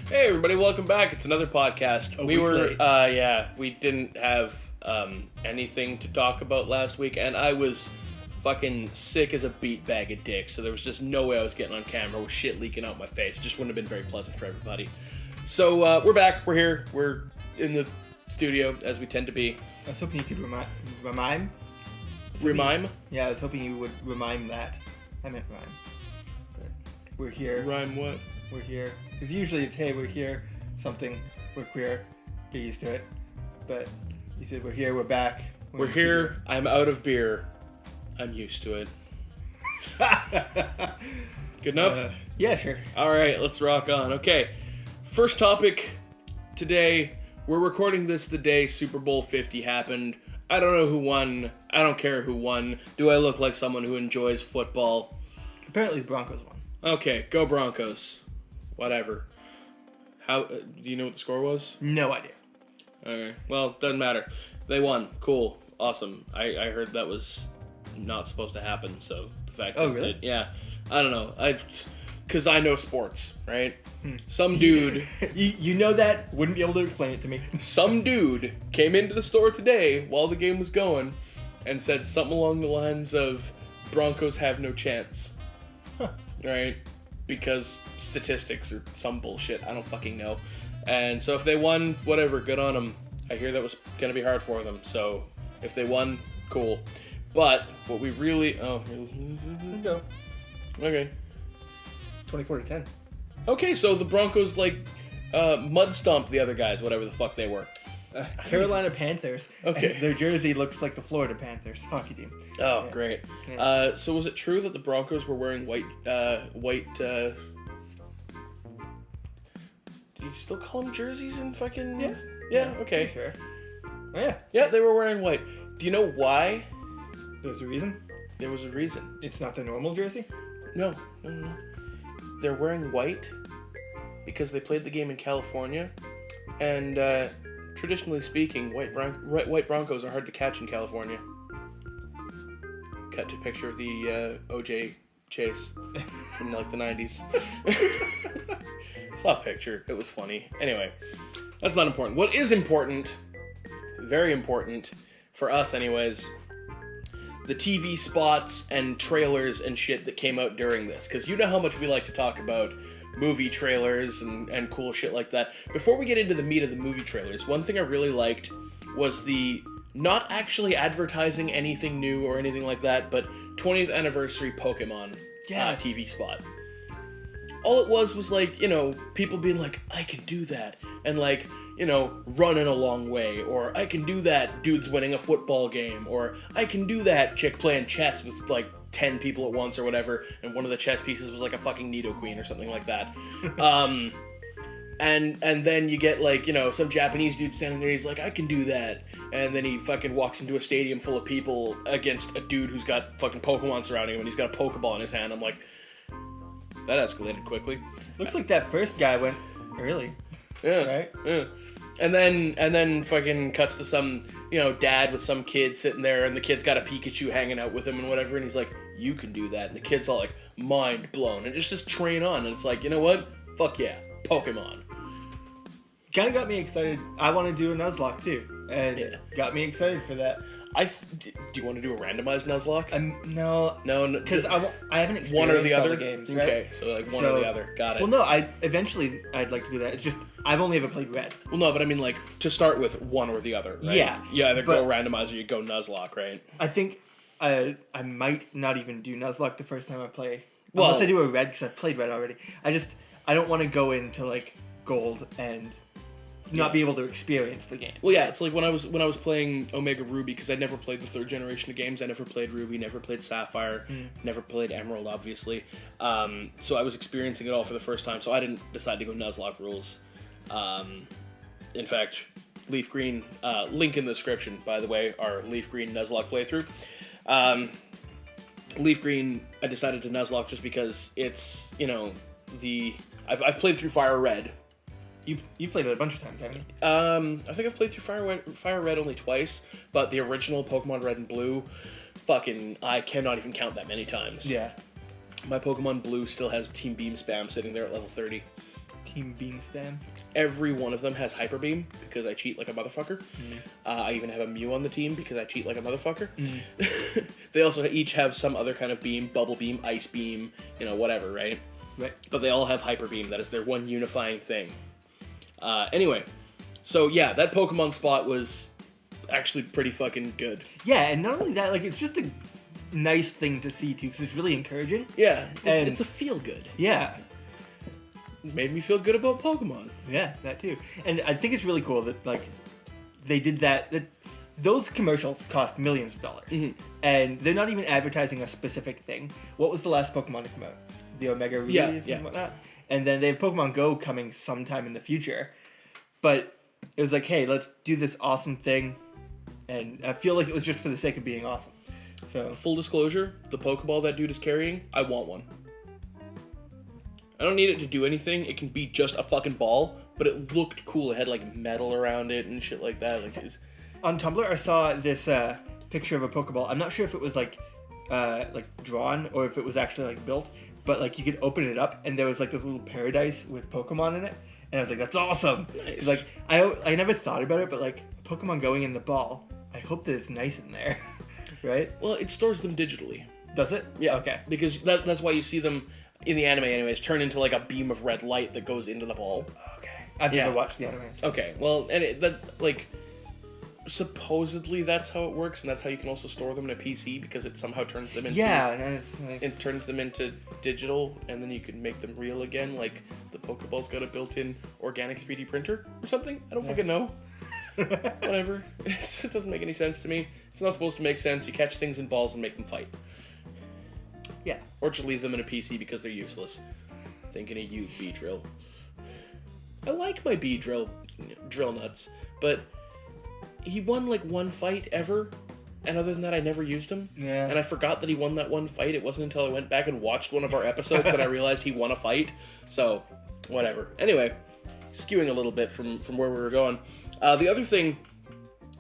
Hey everybody, welcome back. It's another podcast. We didn't have anything to talk about last week, and I was fucking sick as a beat bag of dicks, so there was just no way I was getting on camera with shit leaking out my face. It just wouldn't have been very pleasant for everybody. So we're back, we're here, we're in the studio, as we tend to be. I was hoping you could rhyme? Rhyme? Yeah, I was hoping you would rhyme that. I meant rhyme. But we're here. Rhyme what? We're here. Because usually it's, hey, we're here, something, we're queer, get used to it. But you said we're here, we're back. We're here, I'm out of beer. I'm used to it. Good enough? Yeah, sure. Alright, let's rock on. Okay, first topic today. We're recording this the day Super Bowl 50 happened. I don't know who won. I don't care who won. Do I look like someone who enjoys football? Apparently the Broncos won. Okay, go Broncos. Whatever. How do you know what the score was? No idea. Okay, well, doesn't matter. They won. Cool. Awesome. I heard that was not supposed to happen, so the fact that really? yeah. I don't know. Because I know sports, right? Some dude... you know that, wouldn't be able to explain it to me. Some dude came into the store today while the game was going and said something along the lines of, Broncos have no chance. Huh. Right? Because statistics or some bullshit. I don't fucking know. And so if they won, whatever, good on them. I hear that was going to be hard for them. So if they won, cool. But what we really... Oh, Go. okay. 24-10. Okay, so the Broncos, mud stomped the other guys, whatever the fuck they were. Carolina Panthers. Okay. And their jersey looks like the Florida Panthers hockey team. Oh, Yeah. great. Yeah. So was it true that the Broncos were wearing white, do you still call them jerseys in fucking... Yeah. Yeah, okay. Sure. Oh, yeah. Yeah, they were wearing white. Do you know why? There's a reason. There was a reason. It's not the normal jersey? No. They're wearing white because they played the game in California, and traditionally speaking, white Broncos are hard to catch in California. Cut to picture of the OJ chase from the 90s. Saw a picture. It was funny. Anyway, that's not important. What is important, very important, for us anyways, the TV spots and trailers and shit that came out during this. Because you know how much we like to talk about movie trailers and cool shit like that. Before we get into the meat of the movie trailers, one thing I really liked was the not actually advertising anything new or anything like that, but 20th anniversary Pokemon TV spot. All it was people being like, I can do that, and running a long way, or I can do that, dude's winning a football game, or I can do that, chick playing chess with 10 people at once or whatever, and one of the chess pieces was a fucking Nidoqueen or something like that. And then you get some Japanese dude standing there, he's like, I can do that, and then he fucking walks into a stadium full of people against a dude who's got fucking Pokemon surrounding him, and he's got a Pokeball in his hand. I'm like, that escalated quickly. Looks like that first guy went early. Yeah. Right? Yeah. And then fucking cuts to some, dad with some kid sitting there, and the kid's got a Pikachu hanging out with him and whatever, and he's like, you can do that. And the kid's all mind blown. And just train on. And it's you know what? Fuck yeah. Pokemon. Kind of got me excited. I want to do a Nuzlocke too. And got me excited for that. Do you want to do a randomized Nuzlocke? No. Because I haven't experienced one or the other games, right? Okay, so one or the other. Got it. Well, no, I'd like to do that. It's just, I've only ever played Red. Well, no, but I mean to start with one or the other, right? Yeah. You either go randomize or you go Nuzlocke, right? I think I might not even do Nuzlocke the first time I play. Unless I do a Red, because I've played Red already. I don't want to go into Gold and not be able to experience the game. Well, yeah, it's when I was playing Omega Ruby, because I never played the third generation of games. I never played Ruby, never played Sapphire, never played Emerald, obviously. So I was experiencing it all for the first time. So I didn't decide to go Nuzlocke rules. In fact, Leaf Green, link in the description, by the way, our Leaf Green Nuzlocke playthrough. Leaf Green, I decided to Nuzlocke just because it's I've played through Fire Red. You've played it a bunch of times, haven't you? I think I've played through Fire Red only twice, but the original Pokemon Red and Blue, I cannot even count that many times. Yeah. My Pokemon Blue still has Team Beam Spam sitting there at level 30. Team Beam Spam. Every one of them has Hyper Beam because I cheat like a motherfucker. I even have a Mew on the team because I cheat like a motherfucker. They also each have some other kind of beam, Bubble Beam, Ice Beam, whatever, right? Right. But they all have Hyper Beam. That is their one unifying thing. Anyway, so yeah, that Pokemon spot was actually pretty fucking good. Yeah, and not only that, like, it's just a nice thing to see, too, because it's really encouraging. Yeah, And- it's a feel-good. Yeah. Made me feel good about Pokemon. Yeah, that too. And I think it's really cool that, like, they did that. Those commercials cost millions of dollars. And they're not even advertising a specific thing. What was the last Pokemon to come out? The Omega Rubies and whatnot? And then they have Pokemon Go coming sometime in the future. But it was like, hey, let's do this awesome thing. And I feel like it was just for the sake of being awesome. So Full disclosure, the Pokeball that dude is carrying, I want one. I don't need it to do anything. It can be just a fucking ball, but it looked cool. It had like metal around it and shit like that. Like, on Tumblr, I saw this picture of a Pokeball. I'm not sure if it was like drawn or if it was actually like built, but like you could open it up and there was like this little paradise with Pokemon in it, and I was like, that's awesome. Nice. Like I never thought about it, but like Pokemon going in the ball, I hope that it's nice in there, right? well, it stores them digitally. Does it? Yeah. Okay. Because that's why you see them in the anime, anyways, turn into like a beam of red light that goes into the ball. Okay. I've Yeah. never watched the anime. So. Okay, well, and that like supposedly that's how it works, and that's how you can also store them in a PC because it somehow turns them into Yeah, and it's like, it turns them into digital, and then you can make them real again. Like the Pokeball's got a built-in organic 3D printer or something. I don't fucking know. Whatever. It doesn't make any sense to me. It's not supposed to make sense. You catch things in balls and make them fight, yeah. or just leave them in a PC because they're useless. Thinking of you, Beedrill. I like my Beedrill drill nuts, but he won like one fight ever, and other than that, I never used him. Yeah. And I forgot that he won that one fight. It wasn't until I went back and watched one of our episodes that I realized he won a fight. So, whatever. Anyway, skewing a little bit from where we were going. The other thing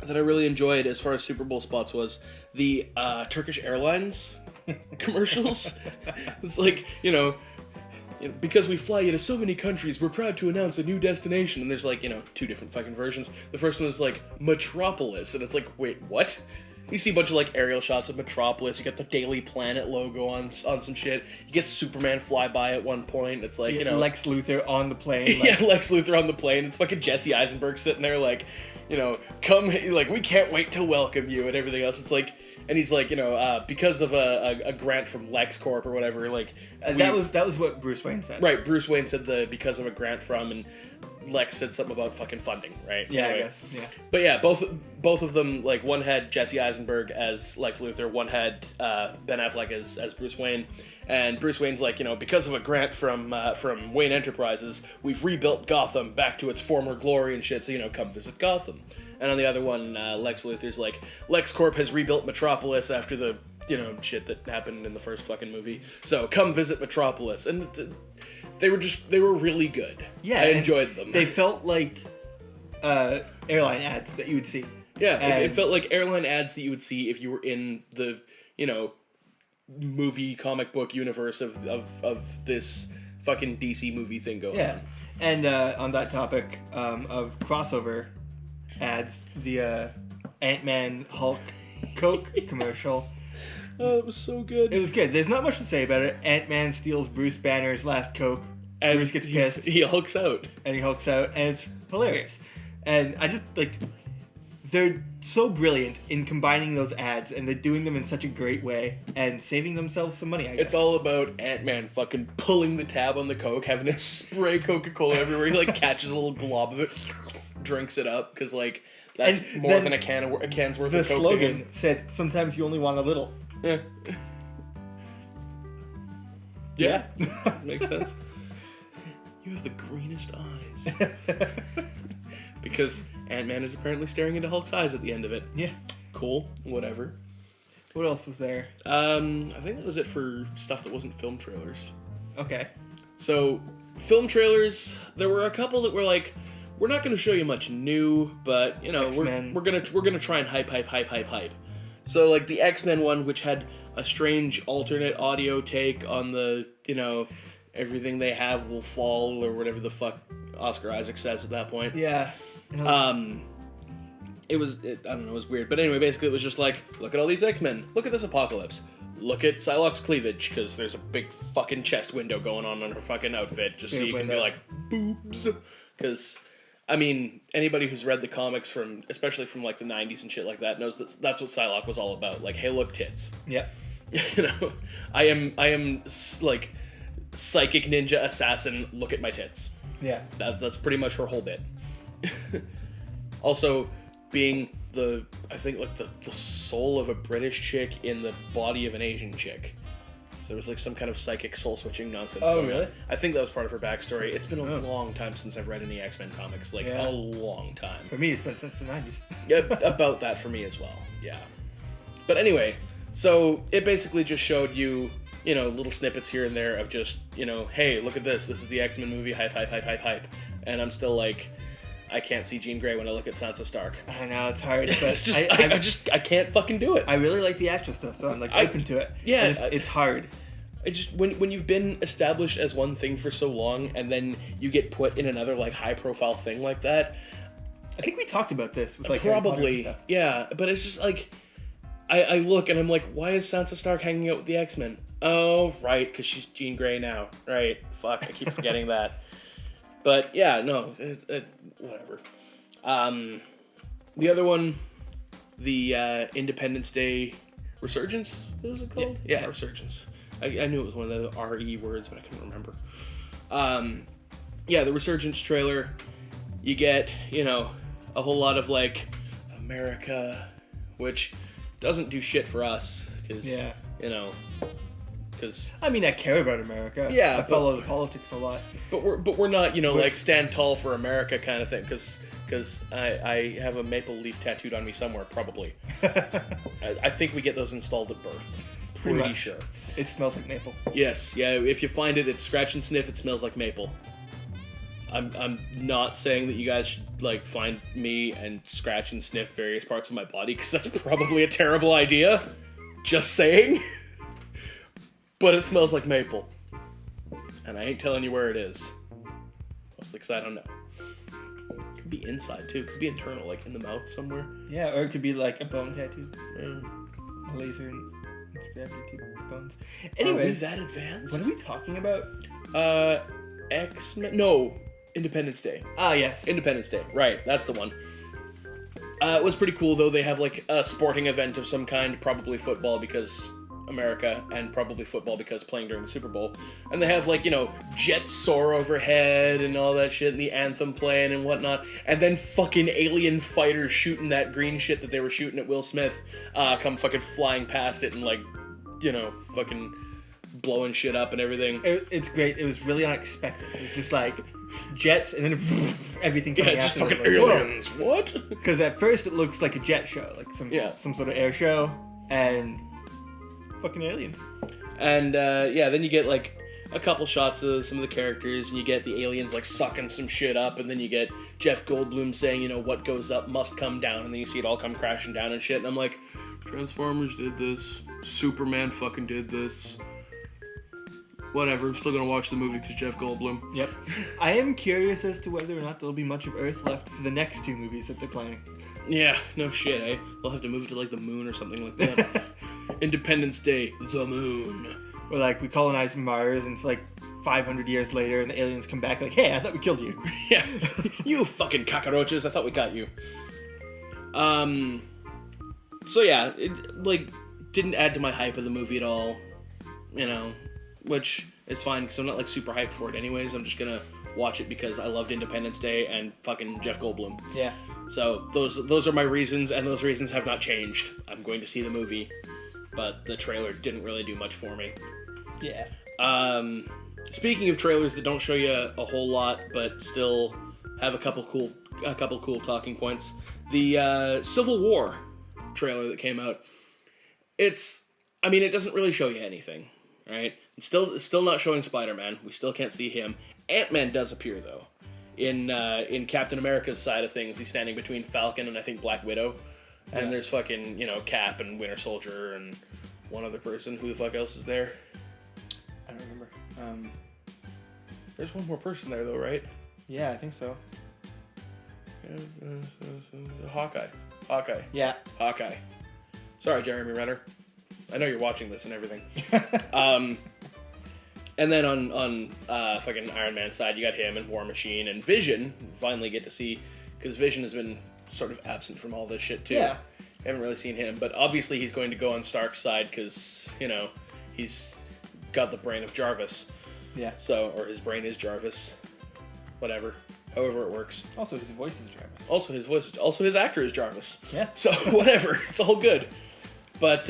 that I really enjoyed as far as Super Bowl spots was the Turkish Airlines commercials. It's like, because we fly you to so many countries, we're proud to announce a new destination. And there's like, two different fucking versions. The first one is like Metropolis, and it's like, wait, what? You see a bunch of like aerial shots of Metropolis. You got the Daily Planet logo on some shit. You get Superman flyby at one point. It's like, Lex Luthor on the plane. yeah, Lex Luthor on the plane. It's fucking Jesse Eisenberg sitting there like, come, like, we can't wait to welcome you and everything else. It's like, and he's like, because of a grant from LexCorp or whatever, like that was what Bruce Wayne said. right. Bruce Wayne said because of a grant from, and Lex said something about fucking funding, right? Yeah, Anyway. I guess. Yeah. But yeah, both of them, like, one had Jesse Eisenberg as Lex Luthor, one had Ben Affleck as Bruce Wayne, and Bruce Wayne's like, because of a grant from Wayne Enterprises, we've rebuilt Gotham back to its former glory and shit. So come visit Gotham. And on the other one, Lex Luthor's like, LexCorp has rebuilt Metropolis after the shit that happened in the first fucking movie. So come visit Metropolis, and they were really good. Yeah, I and enjoyed them. They felt like airline ads that you would see. Yeah, it And- felt like airline ads that you would see if you were in the, movie comic book universe of this fucking DC movie thing going Yeah. on. And on that topic of crossover ads, the Ant-Man Hulk Coke commercial. Oh, it was so good. It was good. There's not much to say about it. Ant-Man steals Bruce Banner's last Coke. And Bruce gets pissed. He hulks out. And he hulks out, and it's hilarious. And I just, they're so brilliant in combining those ads, and they're doing them in such a great way, and saving themselves some money, I guess. It's all about Ant-Man fucking pulling the tab on the Coke, having it spray Coca-Cola everywhere. He, catches a little glob of it, drinks it up, because, that's And more then than a can's worth The of Coke to slogan him. said, sometimes you only want a little. Yeah. Yeah. Makes sense. You have the greenest eyes. Because Ant-Man is apparently staring into Hulk's eyes at the end of it. Yeah. Cool. Whatever. What else was there? I think that was it for stuff that wasn't film trailers. Okay. So, film trailers, there were a couple that were like, we're not going to show you much new, but, X-Men. we're gonna try and hype. So, the X-Men one, which had a strange alternate audio take on the, everything they have will fall, or whatever the fuck Oscar Isaac says at that point. Yeah. It was, I don't know, it was weird. But anyway, basically it was just like, look at all these X-Men. Look at this apocalypse. Look at Psylocke's cleavage, because there's a big fucking chest window going on her fucking outfit, just so you can be like, boobs. Because, I mean, anybody who's read the comics from, especially from like the 90s and shit like that, knows that that's what Psylocke was all about. Like, hey, look, tits. Yep. You know, I am like, psychic ninja assassin, look at my tits. Yeah. That's pretty much her whole bit. Also, being I think like the soul of a British chick in the body of an Asian chick. So there was like some kind of psychic soul switching nonsense going really? on. I think that was part of her backstory. It's been a long time since I've read any X-Men comics. Like, a long time. For me, it's been since the 90s. Yeah, about that for me as well. Yeah. But anyway, so it basically just showed you, you know, little snippets here and there of just, you know, hey, look at this. This is the X-Men movie. Hype, hype, hype, hype, hype. And I'm still like, I can't see Jean Grey when I look at Sansa Stark. I know, it's hard. But It's just, I can't fucking do it. I really like the actress though, so I'm like open to it. Yeah. It's hard. It just, when you've been established as one thing for so long, and then you get put in another like high profile thing like that. I think we talked about this with like Harry Potter and Probably, stuff. yeah. But it's just like, I look and I'm like, why is Sansa Stark hanging out with the X-Men? Oh, right, because she's Jean Grey now. Right, fuck, I keep forgetting that. But yeah, no, whatever. The other one, the Independence Day Resurgence, what is it called? Yeah, Resurgence. I knew it was one of the R-E words, but I couldn't remember. Yeah, the Resurgence trailer, you get, you know, a whole lot of like, America, which doesn't do shit for us, because, you know, because I mean, I care about America. Yeah, I follow the politics a lot. But we're not, you know, like stand tall for America kind of thing, because I have a maple leaf tattooed on me somewhere, probably. I think we get those installed at birth. Pretty sure. It smells like maple. Yes, yeah. If you find it, it's scratch and sniff. It smells like maple. I'm not saying that you guys should like find me and scratch and sniff various parts of my body, because that's probably a terrible idea. Just saying. But it smells like maple. And I ain't telling you where it is. Mostly because I don't know. It could be inside too. It could be internal, like in the mouth somewhere. Yeah, or it could be like a bone tattoo. Yeah. A laser and stab you two bones. Anyways, Anyways, that advanced? what are we talking about? X-Men? No, Independence Day. Ah, yes. Independence Day, right, that's the one. It was pretty cool, though. They have, like, a sporting event of some kind, probably football because America, and probably football because playing during the Super Bowl. And they have, like, you know, jets soar overhead and all that shit, and the anthem playing and whatnot. And then fucking alien fighters shooting that green shit that they were shooting at Will Smith come fucking flying past it and, like, you know, fucking blowing shit up and everything. It's great. It was really unexpected. It was just like jets and then everything coming Yeah, just after fucking them. Like, aliens. What? because at first it looks like a jet show, like some sort of air show, and fucking aliens. And then you get like a couple shots of some of the characters, and you get the aliens like sucking some shit up, and then you get Jeff Goldblum saying, you know, what goes up must come down, and then you see it all come crashing down and shit. And I'm like, Transformers did this, Superman fucking did this. Whatever, I'm still gonna watch the movie because Jeff Goldblum. Yep. I am curious as to whether or not there'll be much of Earth left for the next two movies that they're planning. Yeah, no shit, eh? They'll have to move it to like the moon or something like that. Independence Day, the moon. Or like we colonize Mars and it's like 500 years later and the aliens come back like, hey, I thought we killed you. Yeah, you fucking cockroaches, I thought we got you. So yeah, it like didn't add to my hype of the movie at all, you know, which is fine because I'm not like super hyped for it anyways. I'm just gonna watch it because I loved Independence Day and fucking Jeff Goldblum. Yeah. So those are my reasons, and those reasons have not changed. I'm going to see the movie, but the trailer didn't really do much for me. Yeah. Speaking of trailers that don't show you a whole lot, but still have a couple cool talking points, the Civil War trailer that came out. It doesn't really show you anything, right? It's still not showing Spider-Man. We still can't see him. Ant-Man does appear though. In Captain America's side of things, he's standing between Falcon and I think Black Widow. And there's fucking, you know, Cap and Winter Soldier and one other person. Who the fuck else is there? I don't remember. There's one more person there, though, right? Yeah, I think so. Hawkeye. Yeah. Hawkeye. Sorry, Jeremy Renner. I know you're watching this and everything. And then on fucking Iron Man's side, you got him and War Machine and Vision. Finally get to see, because Vision has been sort of absent from all this shit too. Yeah. Haven't really seen him, but obviously he's going to go on Stark's side because, you know, he's got the brain of Jarvis. Yeah. So, or his brain is Jarvis. Whatever. However it works. Also, his voice is Jarvis. Also his voice, also his actor is Jarvis. Yeah. So, whatever. It's all good. But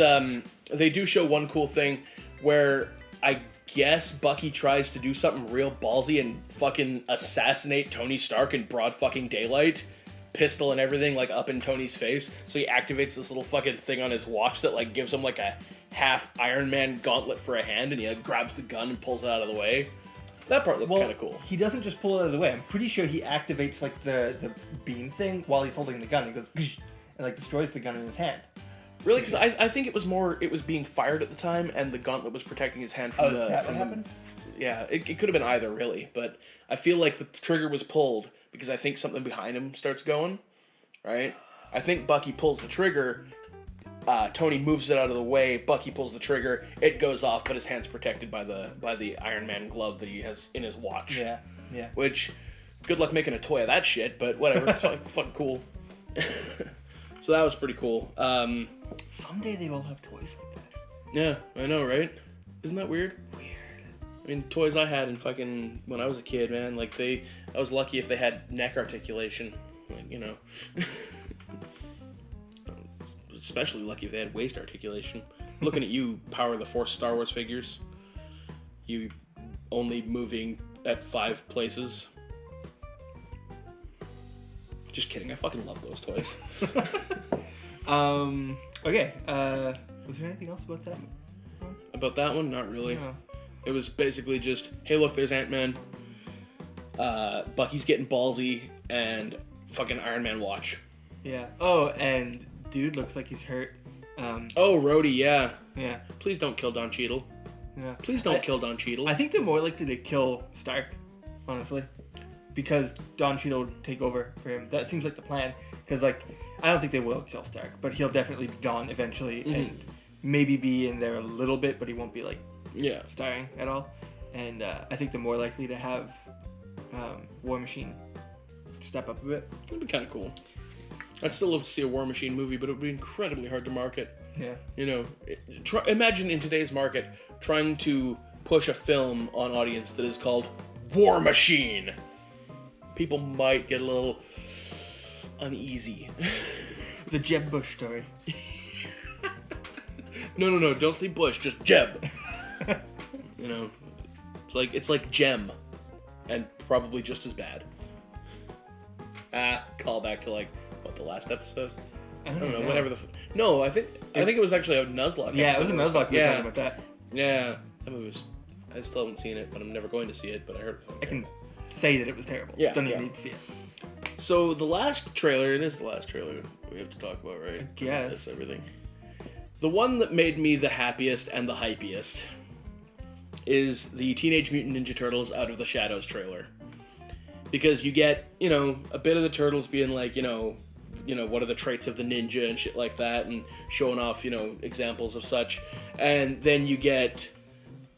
they do show one cool thing where I guess Bucky tries to do something real ballsy and fucking assassinate Tony Stark in broad fucking daylight. Pistol and everything, like, up in Tony's face. So he activates this little fucking thing on his watch that, like, gives him, like, a half Iron Man gauntlet for a hand, and he, like, grabs the gun and pulls it out of the way. That part looked kind of cool. He doesn't just pull it out of the way. I'm pretty sure he activates, like, the beam thing while he's holding the gun. He goes, and, like, destroys the gun in his hand. Really? Because I think it was being fired at the time, and the gauntlet was protecting his hand from is that what happened? Yeah, it could have been either, really. But I feel like the trigger was pulled because I think something behind him starts going, right? I think Bucky pulls the trigger, Tony moves it out of the way, Bucky pulls the trigger, it goes off, but his hand's protected by the Iron Man glove that he has in his watch. Yeah. Which, good luck making a toy of that shit, but whatever, it's fucking cool. So that was pretty cool. Someday they will have toys like that. Yeah, I know, right? Isn't that weird? I mean, toys I had in fucking when I was a kid, man. Like I was lucky if they had neck articulation, like, you know. Especially lucky if they had waist articulation. Looking at you, Power of the Force Star Wars figures. You only moving at 5 places. Just kidding. I fucking love those toys. Okay. Was there anything else about that? About that one, not really. No. It was basically just, hey, look, there's Ant-Man. Bucky's getting ballsy, and fucking Iron Man watch. Yeah. Oh, and dude looks like he's hurt. Oh, Rhodey, yeah. Yeah. Please don't kill Don Cheadle. Yeah. Please don't kill Don Cheadle. I think they're more likely to kill Stark, honestly, because Don Cheadle would take over for him. That seems like the plan. Because, like, I don't think they will kill Stark, but he'll definitely be gone eventually, and maybe be in there a little bit, but he won't be, like, starring at all. And I think they're more likely to have War Machine step up a bit. That'd be kind of cool. I'd still love to see a War Machine movie, but it would be incredibly hard to market. Yeah. You know, imagine in today's market trying to push a film on audience that is called War Machine. People might get a little uneasy. The Jeb Bush story. No, don't say Bush, just Jeb. You know, it's like Gem, and probably just as bad. Call back to, like, what, the last episode? I don't know. Whatever no, I think it was actually a Nuzlocke. Yeah, it was a Nuzlocke. We were talking about that. Yeah, that movie was. I still haven't seen it, but I'm never going to see it. But I heard. I can say that it was terrible. Yeah, don't even need to see it. So the last trailer, it is the last trailer we have to talk about, right? Yes. That's everything. The one that made me the happiest and the hypiest is the Teenage Mutant Ninja Turtles Out of the Shadows trailer. Because you get, you know, a bit of the Turtles being like, you know, what are the traits of the ninja and shit like that, and showing off, you know, examples of such. And then you get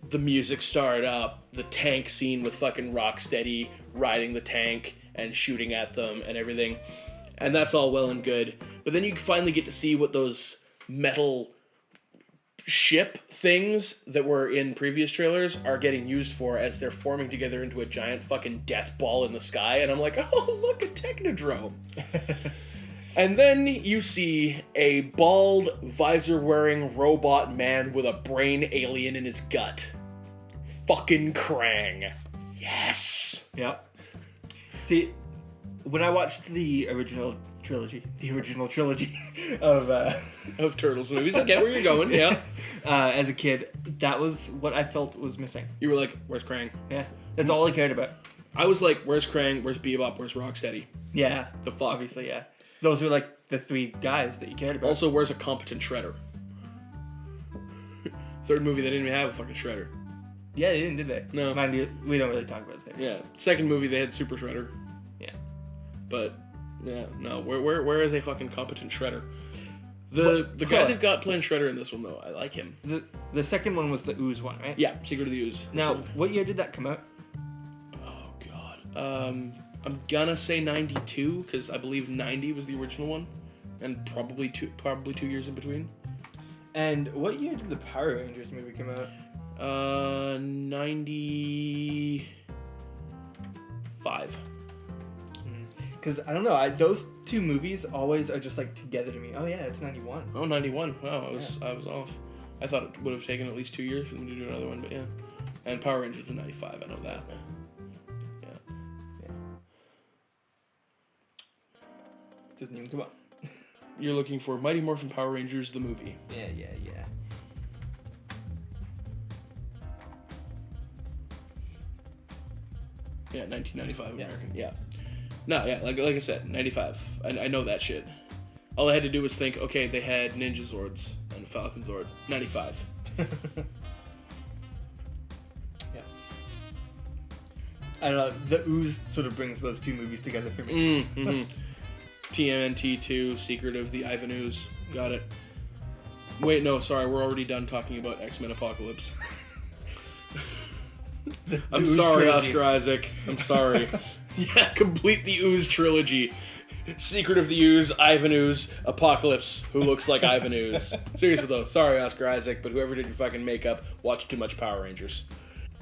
the music start up, the tank scene with fucking Rocksteady riding the tank and shooting at them and everything. And that's all well and good. But then you finally get to see what those metal ship things that were in previous trailers are getting used for, as they're forming together into a giant fucking death ball in the sky. And I'm like, oh, look, a Technodrome. And then you see a bald, visor-wearing robot man with a brain alien in his gut. Fucking Krang. Yes! Yep. See, when I watched the original trilogy of Turtles movies, I get where you're going, yeah. As a kid, that was what I felt was missing. You were like, where's Krang? Yeah, that's all I cared about. I was like, where's Krang, where's Bebop, where's Rocksteady? Yeah. The fuck? Obviously, yeah. Those were like the 3 guys that you cared about. Also, where's a competent Shredder? Third movie, they didn't even have a fucking Shredder. Yeah, they didn't, did they? No. Mind you, we don't really talk about it there. Yeah. Second movie, they had Super Shredder. Yeah. But, yeah, no. Where is a fucking competent Shredder? The guy they've got playing Shredder in this one, though, I like him. The second one was the Ooze one, right? Yeah, Secret of the Ooze. Now, what year did that come out? Oh, God. I'm gonna say 92, because I believe 90 was the original one. And probably two years in between. And what year did the Power Rangers movie come out? 95. Because I don't know, those two movies always are just like together to me. Oh yeah, it's 91. Oh, 91. Wow, I was off. I thought it would have taken at least 2 years for them to do another one, but yeah. And Power Rangers was 95. I know that. Yeah. Doesn't even come up. You're looking for Mighty Morphin Power Rangers the movie. Yeah. Yeah, 1995 American. Yeah. No, yeah, like I said, 95. I know that shit. All I had to do was think, okay, they had Ninja Zords and Falcon Zord. 95. Yeah. I don't know, the Ooze sort of brings those two movies together for me. Mm-hmm. TMNT 2, Secret of the Ivan Ooze. Got it. Wait, no, sorry, we're already done talking about X-Men Apocalypse. I'm sorry, trilogy. Oscar Isaac. I'm sorry. Yeah, complete the Ooze trilogy. Secret of the Ooze, Ivan Ooze, Apocalypse, who looks like Ivan Ooze. Seriously though, sorry Oscar Isaac, but whoever did your fucking makeup watched too much Power Rangers.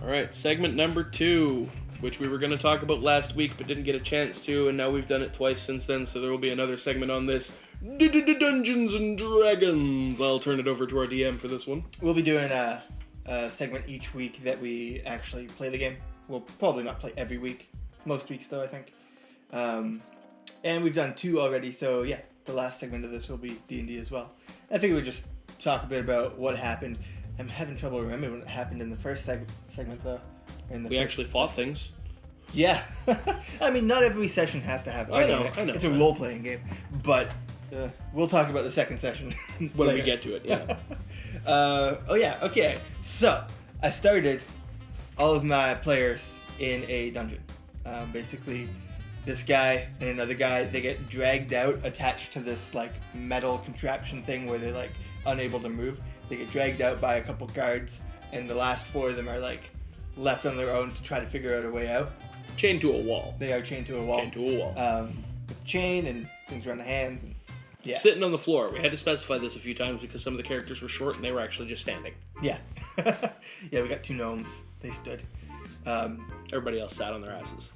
Alright, segment number 2, which we were going to talk about last week but didn't get a chance to, and now we've done it twice since then, so there will be another segment on this. Dungeons and Dragons. I'll turn it over to our DM for this one. We'll be doing a segment each week that we actually play the game. We'll probably not play every week. Most weeks though, I think. And we've done 2 already, so yeah, the last segment of this will be D&D as well. I figured we'd just talk a bit about what happened. I'm having trouble remembering what happened in the first segment though. We actually fought things. Yeah. I mean, not every session has to have fighting. I know. It's a role-playing game, but we'll talk about the second session when we get to it, yeah. Oh yeah, okay. So, I started all of my players in a dungeon. Basically, this guy and another guy, they get dragged out, attached to this like metal contraption thing where they're like unable to move. They get dragged out by a couple guards, and the last 4 of them are like left on their own to try to figure out a way out. Chained to a wall. They are chained to a wall. With chain and things around the hands. And, yeah. Sitting on the floor. We had to specify this a few times because some of the characters were short and they were actually just standing. Yeah. Yeah, we got 2 gnomes. They stood. Everybody else sat on their asses.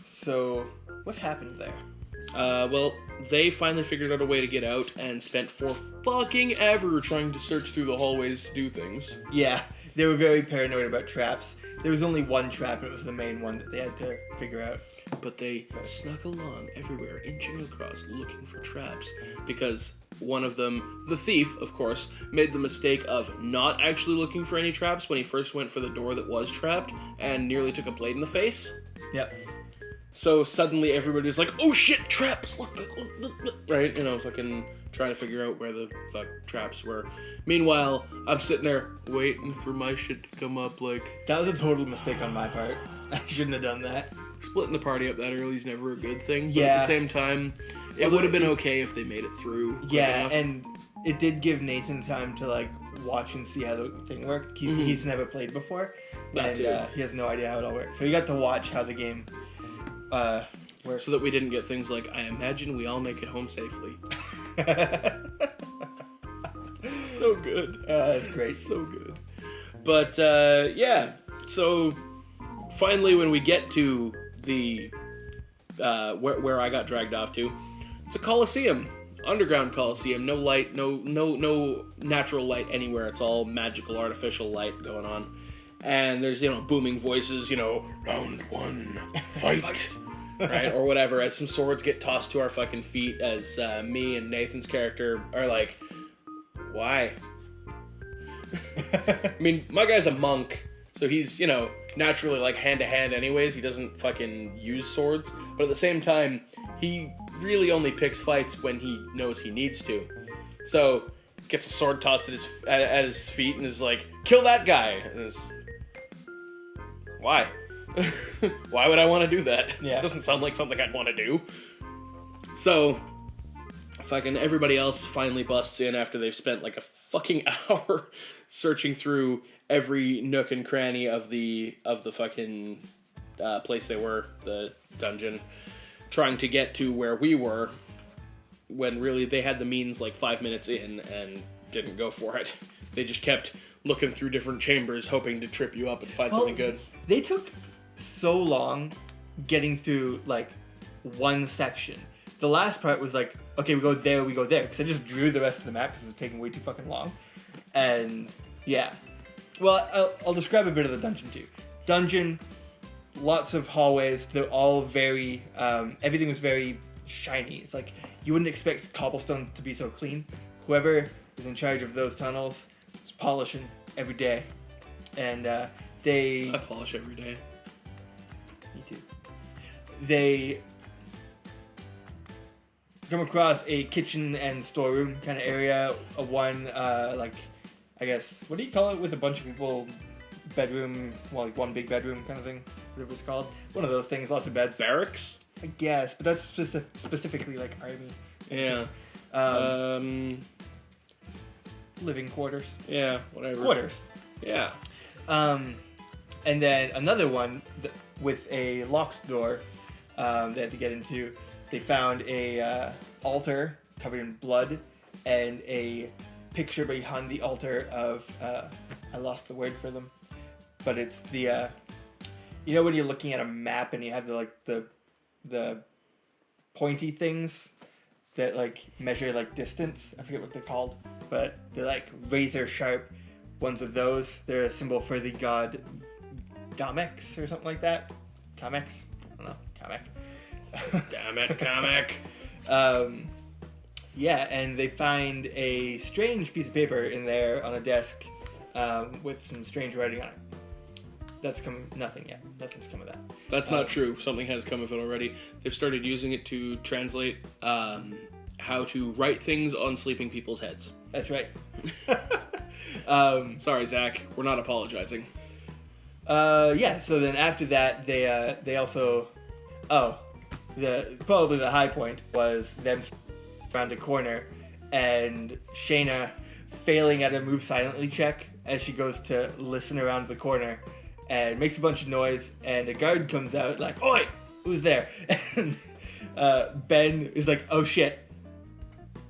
So, what happened there? Well, they finally figured out a way to get out and spent for fucking ever trying to search through the hallways to do things. Yeah, they were very paranoid about traps. There was only one trap, and it was the main one that they had to figure out. But they snuck along everywhere, inching across, looking for traps, because one of them, the thief, of course, made the mistake of not actually looking for any traps when he first went for the door that was trapped, and nearly took a blade in the face. Yep. So suddenly everybody's like, oh shit, traps! Look, right? You know, fucking trying to figure out where the fuck traps were. Meanwhile, I'm sitting there waiting for my shit to come up like... That was a total mistake on my part. I shouldn't have done that. Splitting the party up that early is never a good thing. But yeah. At the same time, it would have been okay if they made it through. Yeah, and it did give Nathan time to like watch and see how the thing worked. He's never played before. That too. He has no idea how it all works. So he got to watch how the game... so that we didn't get things like, I imagine we all make it home safely. So good. That's great. So good. But, yeah. So, finally when we get to the, where I got dragged off to, it's a coliseum. Underground coliseum. No light, no natural light anywhere. It's all magical, artificial light going on. And there's, booming voices, round 1, fight. Right? Or whatever, as some swords get tossed to our fucking feet, as me and Nathan's character are like, why? I mean, my guy's a monk, so he's, naturally like hand-to-hand anyways. He doesn't fucking use swords. But at the same time, he really only picks fights when he knows he needs to. So, gets a sword tossed at his feet and is like, kill that guy! And Why? Why would I want to do that? Yeah. It doesn't sound like something I'd want to do. So, fucking everybody else finally busts in after they've spent like a fucking hour searching through every nook and cranny of the fucking place they were, the dungeon, trying to get to where we were, when really they had the means like 5 minutes in and didn't go for it. They just kept looking through different chambers hoping to trip you up and find something good. They took so long getting through like one section. The last part was like, okay, we go there, because I just drew the rest of the map because it was taking way too fucking long. And yeah. Well, I'll describe a bit of the dungeon too. Dungeon, lots of hallways. They're all very, everything was very shiny. It's like, you wouldn't expect cobblestone to be so clean. Whoever is in charge of those tunnels is polishing every day. And I polish every day. Me too. They come across a kitchen and storeroom kind of area. One, like, I guess, what do you call it with a bunch of people? Bedroom, well, like one big bedroom kind of thing, whatever it's called. One of those things, lots of beds. Barracks? I guess, but that's specifically like army. Yeah. Living quarters. Yeah, whatever. Quarters. Yeah. And then another one with a locked door they had to get into. They found a altar covered in blood and a picture behind the altar of I lost the word for them, but it's the you know when you're looking at a map and you have the pointy things that like measure like distance. I forget what they're called, but they're like razor sharp ones of those. They're a symbol for the god Gamex or something like that. Kamex? I don't know. Kamek. Damn it, comic. Yeah, and they find a strange piece of paper in there on a desk with some strange writing on it. That's nothing yet. Nothing's come of that. That's not true. Something has come of it already. They've started using it to translate how to write things on sleeping people's heads. That's right. Sorry, Zach. We're not apologizing. Yeah. So then after that, they also, probably the high point was them around a corner and Shayna failing at a move silently check as she goes to listen around the corner and makes a bunch of noise, and a guard comes out like, "Oi, who's there?" And Ben is like, "Oh shit."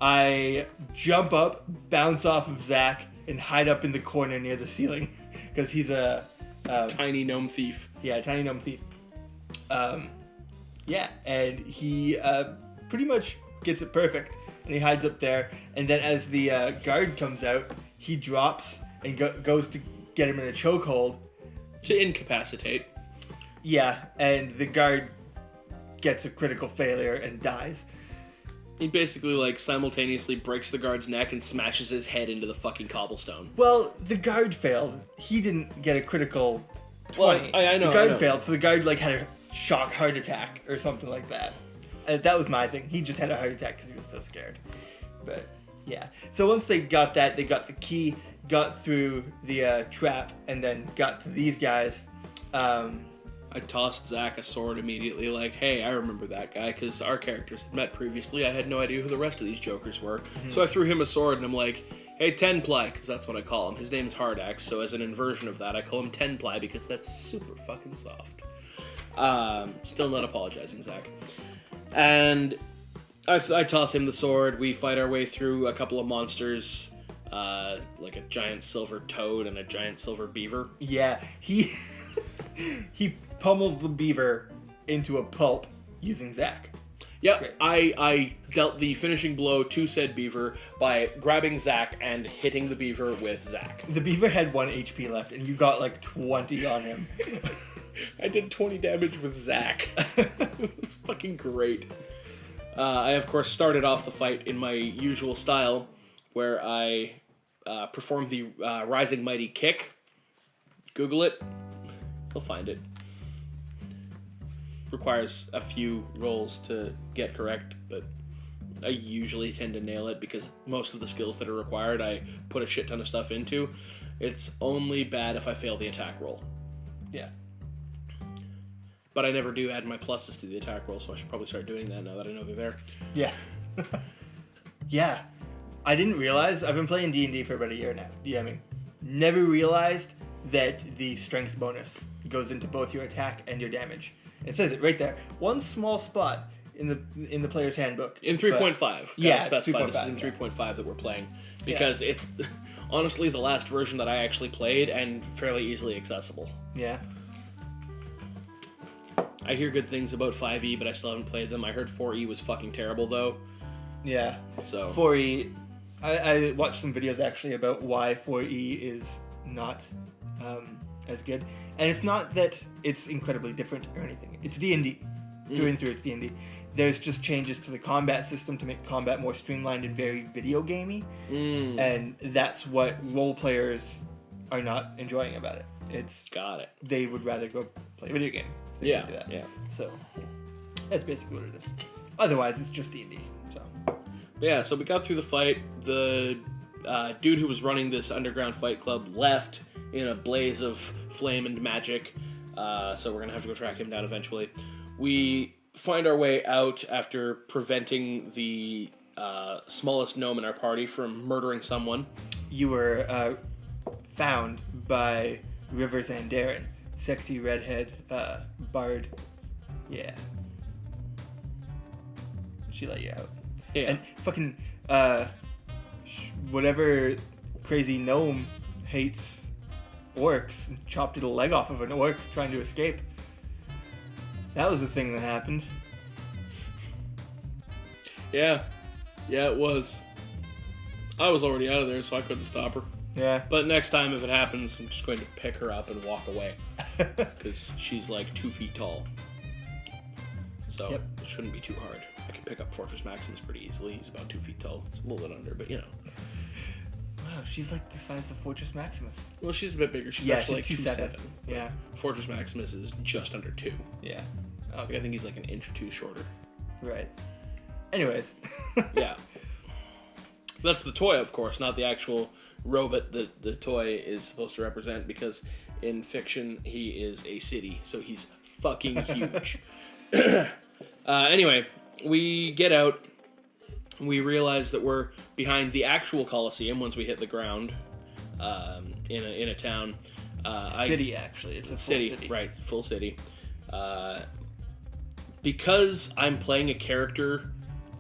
I jump up, bounce off of Zach, and hide up in the corner near the ceiling because he's a tiny gnome thief. Yeah, tiny gnome thief. Yeah, and he pretty much gets it perfect, and he hides up there. And then as the guard comes out, he drops and goes to get him in a chokehold. To incapacitate. Yeah, and the guard gets a critical failure and dies. He basically, like, simultaneously breaks the guard's neck and smashes his head into the fucking cobblestone. Well, the guard failed. He didn't get a critical 20. Well, I know. The guard failed, so the guard, like, had a shock heart attack or something like that. That was my thing. He just had a heart attack because he was so scared. But, yeah. So once they got that, they got the key, got through the trap, and then got to these guys. I tossed Zach a sword immediately, like, hey, I remember that guy, because our characters had met previously. I had no idea who the rest of these jokers were. Mm-hmm. So I threw him a sword, and I'm like, hey, Tenply, because that's what I call him. His name's Hardax, so as an inversion of that, I call him Tenply, because that's super fucking soft. Still not apologizing, Zach. And I toss him the sword. We fight our way through a couple of monsters, like a giant silver toad and a giant silver beaver. Yeah, he pummels the beaver into a pulp using Zach. Yep, I dealt the finishing blow to said beaver by grabbing Zach and hitting the beaver with Zach. The beaver had 1 HP left, and you got like 20 on him. I did 20 damage with Zach. It's fucking great. I, of course, started off the fight in my usual style, where I performed the Rising Mighty Kick. Google it. You'll find it. Requires a few rolls to get correct, but I usually tend to nail it because most of the skills that are required I put a shit ton of stuff into. It's only bad if I fail the attack roll. Yeah. but I never do add my pluses to the attack roll, so I should probably start doing that now that I know they're there. Yeah. Yeah. I didn't realize, I've been playing D&D for about a year now, DMing. Never realized that the strength bonus goes into both your attack and your damage. It says it right there. One small spot in the player's handbook. In 3.5. Yeah, specify this is 3.5, in yeah. 3.5 that we're playing. Because it's honestly the last version that I actually played and fairly easily accessible. Yeah. I hear good things about 5e, but I still haven't played them. I heard 4e was fucking terrible, though. Yeah. So 4E, I watched some videos actually about why 4E is not as good. And it's not that it's incredibly different or anything. It's D&D. Through and through, it's D&D. There's just changes to the combat system to make combat more streamlined and very video gamey. And that's what role players are not enjoying about it. It's got it. they would rather go play a video game. if they Yeah, can do that. yeah. So that's basically what it is. Otherwise, it's just D&D. So Yeah, so we got through the fight. The dude who was running this underground fight club left in a blaze of flame and magic. So we're going to have to go track him down eventually. We find our way out after preventing the smallest gnome in our party from murdering someone. you were found by River Zandarin, sexy redhead bard. Yeah. She let you out. Yeah. And fucking whatever crazy gnome hates orcs and chopped the leg off of an orc trying to escape. That was the thing that happened. Yeah, it was. I was already out of there, so I couldn't stop her. Yeah. But next time, if it happens, I'm just going to pick her up and walk away. Because she's like 2 feet tall. So Yep. it shouldn't be too hard. I can pick up Fortress Maximus pretty easily. He's about 2 feet tall. It's a little bit under, but you know. Wow, she's like the size of Fortress Maximus. Well, she's a bit bigger. She's Yeah, actually she's like 2'7". 2'7". Yeah. Fortress Maximus is just under 2. Yeah. Like, I think he's like an inch or two shorter. Right. Anyways. Yeah. That's the toy, of course, not the actual robot that the toy is supposed to represent, because in fiction, he is a city, so he's fucking huge. Anyway, we get out. We realize that we're behind the actual Colosseum once we hit the ground in a town. City, actually. It's a full city. Right, full city. Because I'm playing a character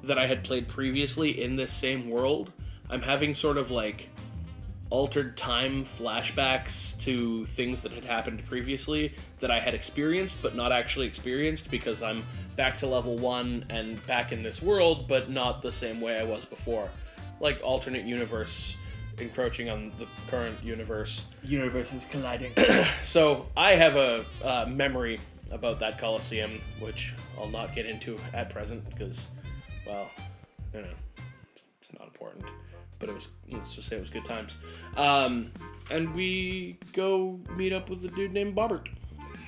that I had played previously in this same world, I'm having sort of like altered time flashbacks to things that had happened previously that I had experienced but not actually experienced, because I'm back to level 1 and back in this world, but not the same way I was before. Like alternate universe encroaching on the current universe. Universes colliding. So I have a memory about that Colosseum, which I'll not get into at present because, well, you know, it's not important. But it was, let's just say it was good times. And we go meet up with a dude named Bobbert.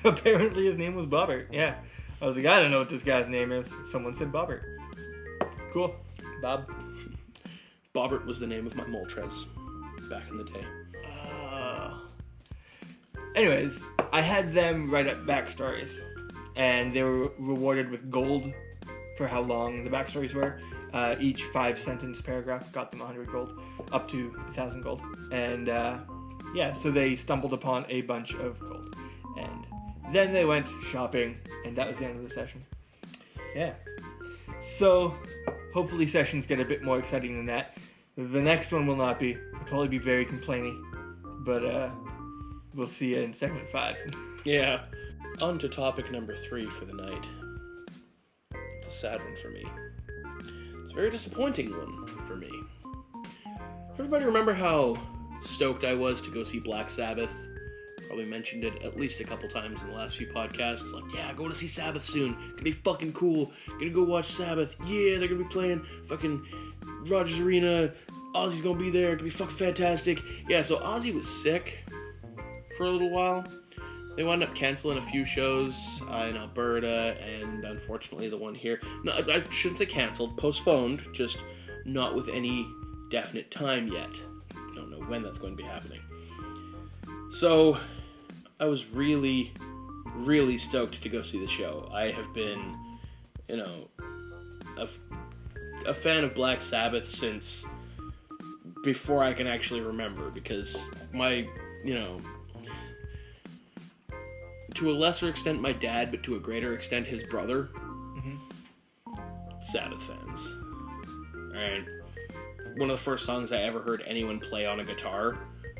Apparently his name was Bobbert. Yeah. I was like, I don't know what this guy's name is. Someone said Bobbert. Cool. Bob. Bobbert was the name of my Moltres back in the day. Anyways, I had them write up backstories, and they were rewarded with gold for how long the backstories were. Each 5-sentence paragraph got them 100 gold, up to 1,000 gold. And yeah, so they stumbled upon a bunch of gold. And then they went shopping, and that was the end of the session. Yeah. So, hopefully sessions get a bit more exciting than that. The next one will not be. It'll probably be very complainy. But, we'll see you in segment 5. Yeah. On to topic number 3 for the night. It's a sad one for me. It's a very disappointing one for me. Everybody remember how stoked I was to go see Black Sabbath? Probably mentioned it at least a couple times in the last few podcasts. Like, yeah, going to see Sabbath soon. Gonna be fucking cool. Gonna go watch Sabbath. Yeah, they're gonna be playing fucking Rogers Arena. Ozzy's gonna be there. Gonna be fucking fantastic. Yeah, so Ozzy was sick for a little while. They wound up canceling a few shows in Alberta, and unfortunately the one here. No, I shouldn't say canceled. Postponed. Just not with any definite time yet. Don't know when that's going to be happening. So, I was really really stoked to go see the show. I have been, you know, a fan of Black Sabbath since before I can actually remember, because my, you know, to a lesser extent my dad, but to a greater extent his brother, Sabbath fans. And one of the first songs I ever heard anyone play on a guitar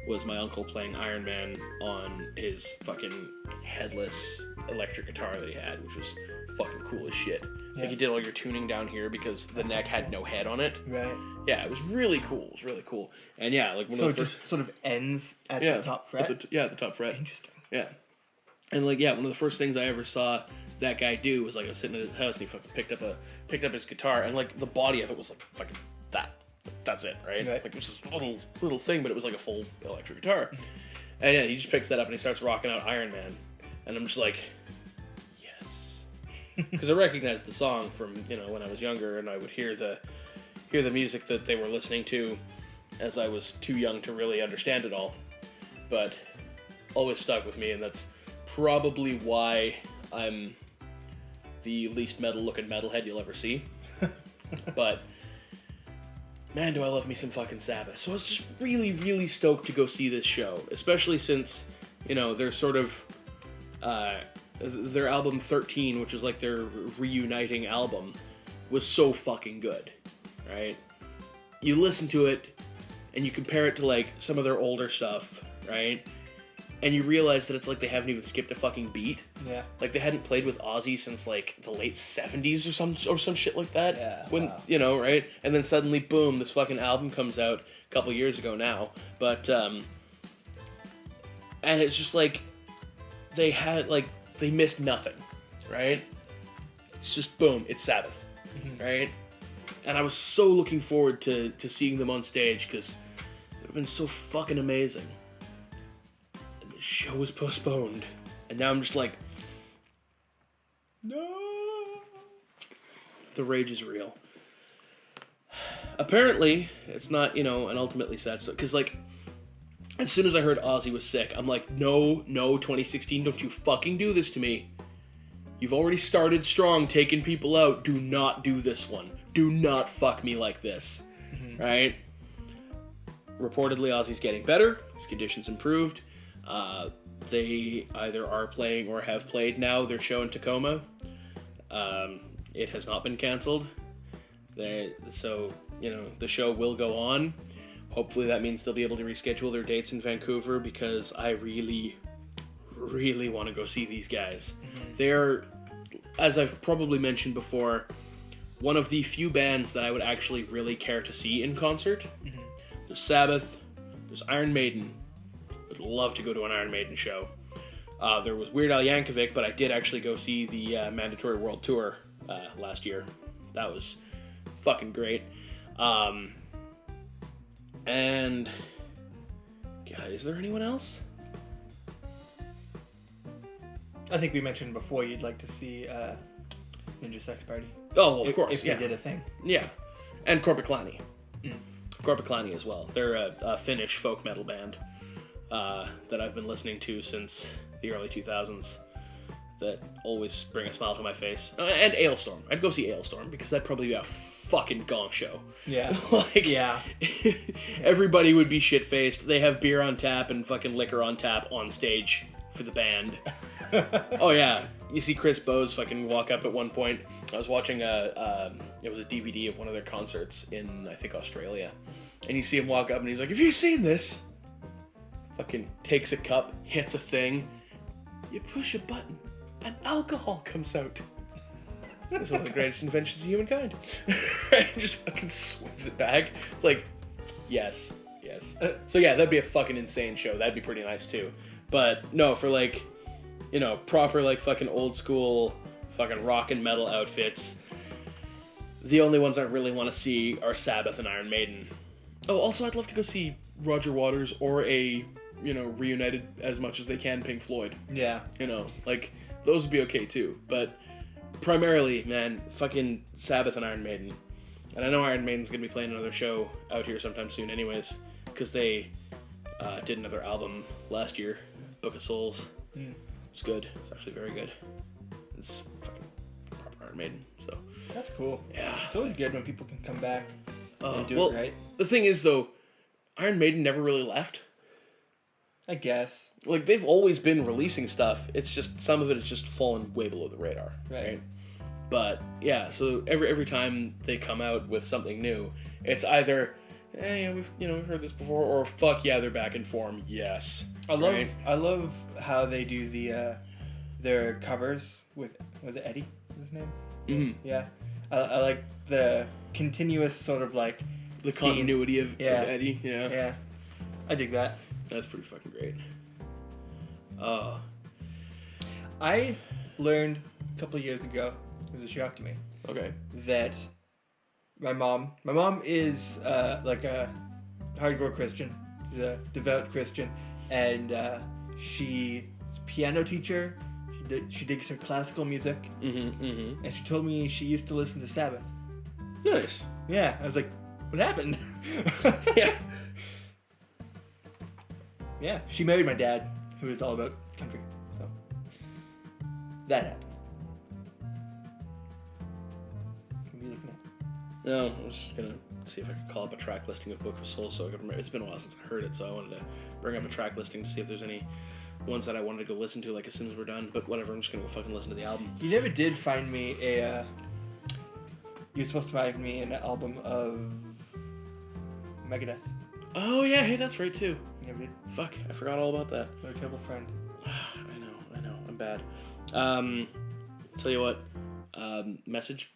was my uncle playing Iron Man on his fucking headless electric guitar that he had, which was fucking cool as shit. Yeah. Like, he did all your tuning down here because the neck had no head on it. Right. Yeah, it was really cool. It was really cool. And yeah, like one So of the it first... just sort of ends at the top fret? At the top fret. Interesting. Yeah. And like, yeah, one of the first things I ever saw that guy do was like, I was sitting at his house and he fucking picked up his guitar, and like the body of it was like fucking that. That's it, right? Like, it was just a little thing, but it was like a full electric guitar. And yeah, he just picks that up and he starts rocking out Iron Man. And I'm just like, yes. Because I recognized the song from, you know, when I was younger, and I would hear the music that they were listening to as I was too young to really understand it all. But always stuck with me, and that's probably why I'm the least metal-looking metalhead you'll ever see. But man, do I love me some fucking Sabbath. So I was just really, really stoked to go see this show, especially since, you know, they're sort of, their album 13, which is like their reuniting album, was so fucking good, right? You listen to it, and you compare it to, like, some of their older stuff, right? And you realize that it's like they haven't even skipped a fucking beat. Yeah. Like, they hadn't played with Ozzy since, like, the late 70s or some shit like that. Yeah, When, wow. you know, right? And then suddenly, boom, this fucking album comes out a couple years ago now. But, and it's just like, they missed nothing, right? It's just, boom, it's Sabbath, right? And I was so looking forward to seeing them on stage, because it would have been so fucking amazing. And the show was postponed. And now I'm just like, no. The rage is real. Apparently, it's not, you know, an ultimately sad story. Because, like, as soon as I heard Ozzy was sick, I'm like, no, 2016, don't you fucking do this to me. You've already started strong, taking people out. Do not do this one. Do not fuck me like this. Right? Reportedly, Ozzy's getting better. His condition's improved. They either are playing or have played now their show in Tacoma. It has not been canceled. So, you know, the show will go on. Hopefully that means they'll be able to reschedule their dates in Vancouver, because I really, really want to go see these guys. They're, as I've probably mentioned before, one of the few bands that I would actually really care to see in concert. There's Sabbath, there's Iron Maiden. I'd love to go to an Iron Maiden show. There was Weird Al Yankovic, but I did actually go see the Mandatory World Tour last year. That was fucking great. And God, is there anyone else? I think we mentioned before you'd like to see Ninja Sex Party. Oh, well, of course, if yeah. they did a thing. Yeah, and Korpiklani. Korpiklani as well. They're a Finnish folk metal band that I've been listening to since the early 2000s. That always bring a smile to my face. And Ailstorm. I'd go see Ailstorm, because that'd probably be a fucking gong show. Yeah. Like, Yeah. Everybody would be shit-faced. They have beer on tap and fucking liquor on tap on stage for the band. Oh yeah, you see Chris Bowes fucking walk up at one point. I was watching it was a DVD of one of their concerts in, I think, Australia, and you see him walk up and he's like, "Have you seen this?" Fucking takes a cup, hits a thing, you push a button, and alcohol comes out. It's one of the greatest inventions of humankind. Just fucking swings it back. It's like, yes. So yeah, that'd be a fucking insane show. That'd be pretty nice too. But no, for like, you know, proper like fucking old school fucking rock and metal outfits, the only ones I really want to see are Sabbath and Iron Maiden. Oh, also I'd love to go see Roger Waters or a, you know, reunited as much as they can Pink Floyd. Yeah. You know, like, those would be okay too. But primarily, man, fucking Sabbath and Iron Maiden. And I know Iron Maiden's gonna be playing another show out here sometime soon anyways, because they did another album last year, Book of Souls. It's good. It's actually very good. It's fucking proper Iron Maiden. So That's cool. yeah, It's always good when people can come back and do well, it right. the thing is though, Iron Maiden never really left. I guess. Like they've always been releasing stuff. It's just some of it has just fallen way below the radar. Right. But yeah, so every time they come out with something new, it's either, hey, we've heard this before, or fuck yeah, they're back in form. Yes. I love Right? I love how they do the their covers with, was it Eddie? Is his name? Mm-hmm. Yeah. I like the continuous sort of like The theme. continuity of Yeah. Eddie. Yeah. Yeah. I dig that. That's pretty fucking great. I learned a couple of years ago, it was a shock to me, Okay. that my mom is like a hardcore Christian. She's a devout Christian, and she's a piano teacher. She digs her classical music, Mm-hmm. and she told me she used to listen to Sabbath. Nice. Yeah, I was like, what happened? Yeah. Yeah, she married my dad, who is all about country. So that happened. What are you looking at? No, I was just gonna see if I could call up a track listing of Book of Souls so I could remember. It's been a while since I heard it, so I wanted to bring up a track listing to see if there's any ones that I wanted to go listen to, like as soon as we're done. But whatever, I'm just gonna go fucking listen to the album. You never did find me a. You were supposed to find me an album of Megadeth. Oh yeah, hey, that's right too. You never did. Fuck, I forgot all about that. No terrible friend. I know, I'm bad. Tell you what,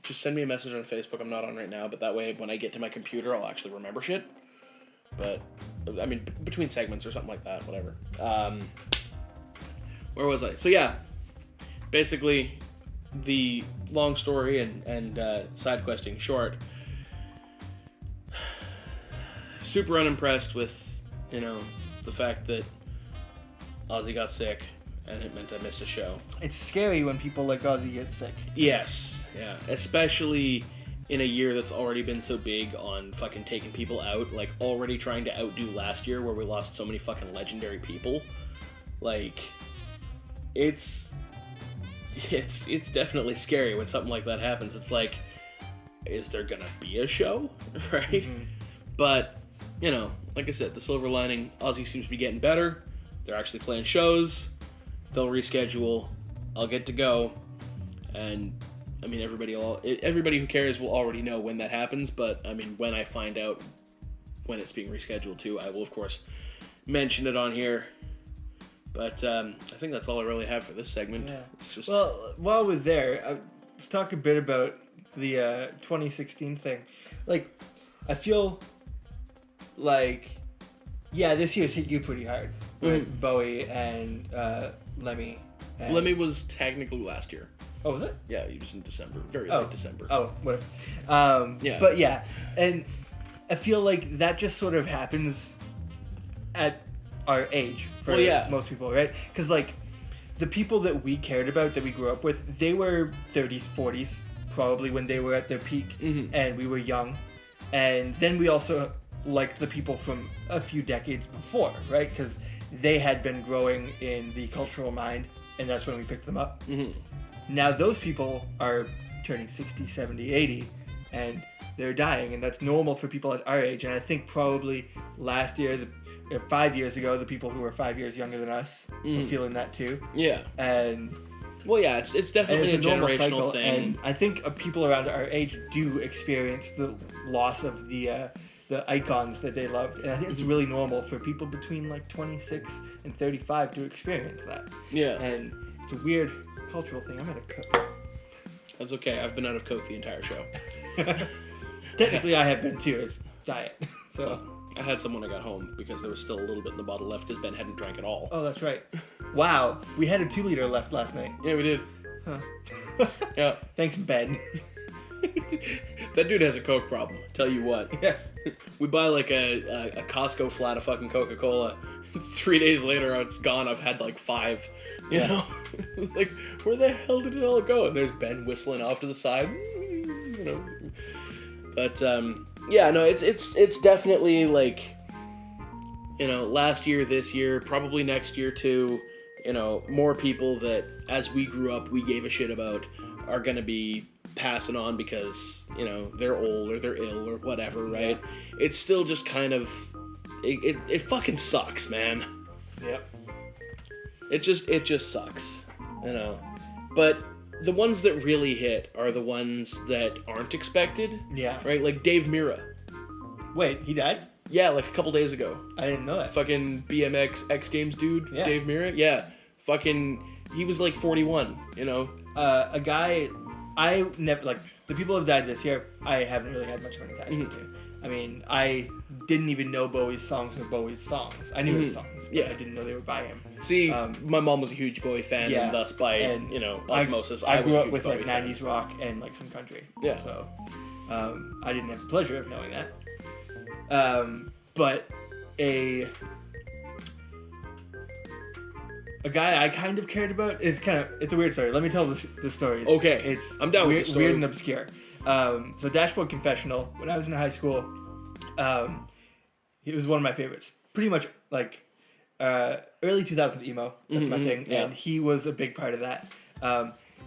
just send me a message on Facebook. I'm not on right now, but that way when I get to my computer, I'll actually remember shit. But, I mean, between segments or something like that, whatever. Where was I? So yeah, basically, the long story and side questing short, super unimpressed with, the fact that Ozzy got sick and it meant I missed a show. It's scary when people like Ozzy get sick. Yes, yeah. Especially in a year that's already been so big on fucking taking people out, like already trying to outdo last year where we lost so many fucking legendary people. Like, it's definitely scary when something like that happens. It's like, is there gonna be a show? Right? Mm-hmm. But, like I said, the silver lining, Ozzy seems to be getting better. They're actually playing shows. They'll reschedule. I'll get to go. And, I mean, everybody who cares will already know when that happens. But, I mean, when I find out when it's being rescheduled too, I will, of course, mention it on here. But I think that's all I really have for this segment. Yeah. It's just... Well, while we're there, let's talk a bit about the 2016 thing. Like, I feel like, yeah, this year's hit you pretty hard with Bowie and Lemmy. And... Lemmy was technically last year. Oh, was it? Yeah, he was in December. Very late December. Oh, whatever. Yeah. But yeah, and I feel like that just sort of happens at our age for most people, right? Because like the people that we cared about, that we grew up with, they were 30s, 40s, probably when they were at their peak, and we were young. And then we also liked the people from a few decades before, right? Because they had been growing in the cultural mind, and that's when we picked them up. Now those people are turning 60, 70, 80, and they're dying, and that's normal for people at our age. And I think probably last year, 5 years ago, the people who were 5 years younger than us were feeling that too. Yeah. And well, yeah, it's definitely it's a normal generational cycle, thing. and I think people around our age do experience the loss of the icons that they loved, and I think it's really normal for people between like 26 and 35 to experience that. Yeah. And it's a weird cultural thing. I'm out of Coke. That's okay. I've been out of Coke the entire show. Technically, I have been too. It's diet. So I had some when I got home because there was still a little bit in the bottle left because Ben hadn't drank it all. Oh, that's right. Wow, we had a 2-liter left last night. Yeah, we did. Huh. Yeah. Thanks, Ben. That dude has a Coke problem. Tell you what. Yeah. We buy like a Costco flat of fucking Coca-Cola. 3 days later, it's gone. I've had like 5. You know? Like, where the hell did it all go? And there's Ben whistling off to the side. You know. But, yeah, no, it's definitely like, last year, this year, probably next year too. you know, more people that as we grew up we gave a shit about are gonna be passing on because, you know, they're old or they're ill or whatever, right? Yeah. It's still just kind of it fucking sucks, man. Yep. It just sucks, you know. But the ones that really hit are the ones that aren't expected. Yeah. Right? Like Dave Mirra. Wait, he died? Yeah, like a couple days ago. I didn't know that. Fucking BMX X Games dude, yeah. Dave Mirra. Yeah. Fucking, he was like 41, you know? A guy, I never, like, the people who have died this year, I haven't really had much of an attachment to. I mean, I didn't even know Bowie's songs were Bowie's songs. I knew his songs, but I didn't know they were by him. See, my mom was a huge Bowie fan, and thus by, you know, osmosis, I grew was a up huge with Bowie like fan. 90s rock and like some country. Yeah. So, I didn't have the pleasure of knowing that. But a guy I kind of cared about is it's a weird story. Let me tell the story. I'm down with the story. Weird and obscure. So Dashboard Confessional, when I was in high school, he was one of my favorites. Pretty much like early 2000s emo, that's my thing, and he was a big part of that.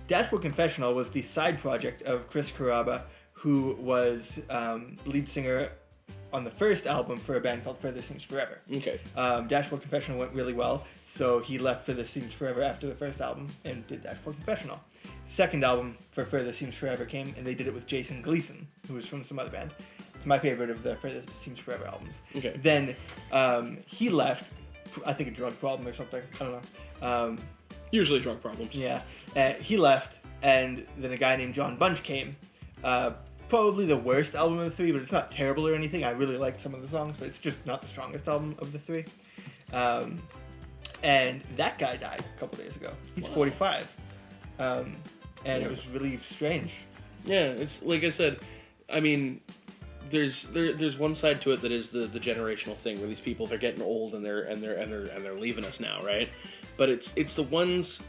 Dashboard Confessional was the side project of Chris Carrabba, who was lead singer on the first album for a band called Further Seems Forever. Okay. Dashboard Confessional went really well, so he left Further Seems Forever after the first album and did Dashboard Confessional. Second album for Further Seems Forever came, and they did it with Jason Gleason, who was from some other band. It's my favorite of the Further Seems Forever albums. Okay. Then he left, I think a drug problem or something, I don't know. Usually drug problems. Yeah. He left, and then a guy named John Bunch came. Probably the worst album of the three, but it's not terrible or anything. I really like some of the songs, but it's just not the strongest album of the three. And that guy died a couple days ago. He's 45. And it was really strange. Yeah, it's like I said, I mean, there's one side to it that is the generational thing where these people, they're getting old and they're leaving us now, right? But it's the ones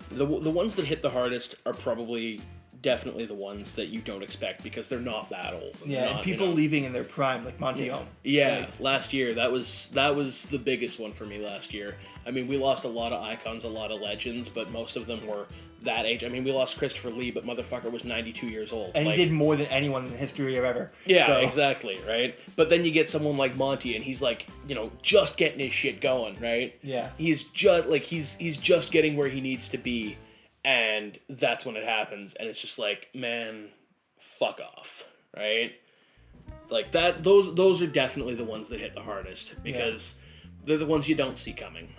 that hit the hardest are probably definitely the ones that you don't expect because they're not that old. Yeah, and people leaving in their prime, like Monty Ohm. Yeah, last year that was the biggest one for me last year. I mean, we lost a lot of icons, a lot of legends, but most of them were that age. I mean, we lost Christopher Lee, but motherfucker was 92 years old. And he did more than anyone in the history of ever. Yeah, so. Exactly, right? But then you get someone like Monty, and he's like, you know, just getting his shit going, right? Yeah. He's just getting where he needs to be. And that's when it happens, and it's just like, man, fuck off, right? Like that. Those are definitely the ones that hit the hardest because they're the ones you don't see coming.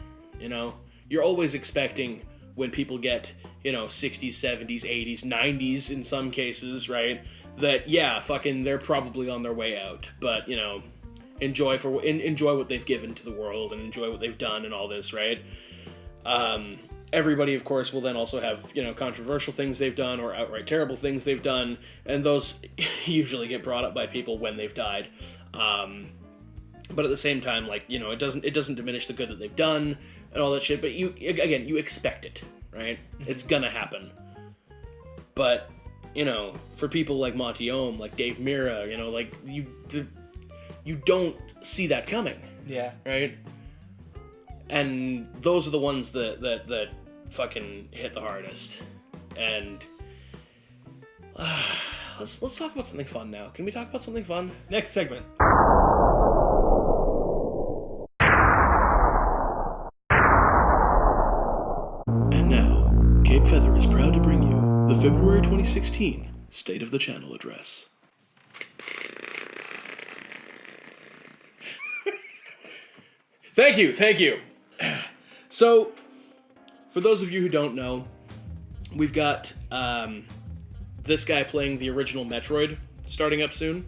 You know, you're always expecting when people get, you know, 60s, 70s, 80s, 90s in some cases, right? That fucking they're probably on their way out, but you know, enjoy what they've given to the world and enjoy what they've done and all this, right? Everybody, of course, will then also have, you know, controversial things they've done or outright terrible things they've done, and those usually get brought up by people when they've died. But at the same time, like, you know, it doesn't diminish the good that they've done and all that shit. But you expect it, right? Mm-hmm. It's gonna happen. But you know, for people like Monty Ohm, like Dave Mirra, you know, like you don't see that coming. Yeah. Right. And those are the ones that fucking hit the hardest. And let's talk about something fun now. Can we talk about something fun? Next segment. And now, Cape Feather is proud to bring you the February 2016 State of the Channel Address. Thank you. So, for those of you who don't know, we've got this guy playing the original Metroid starting up soon.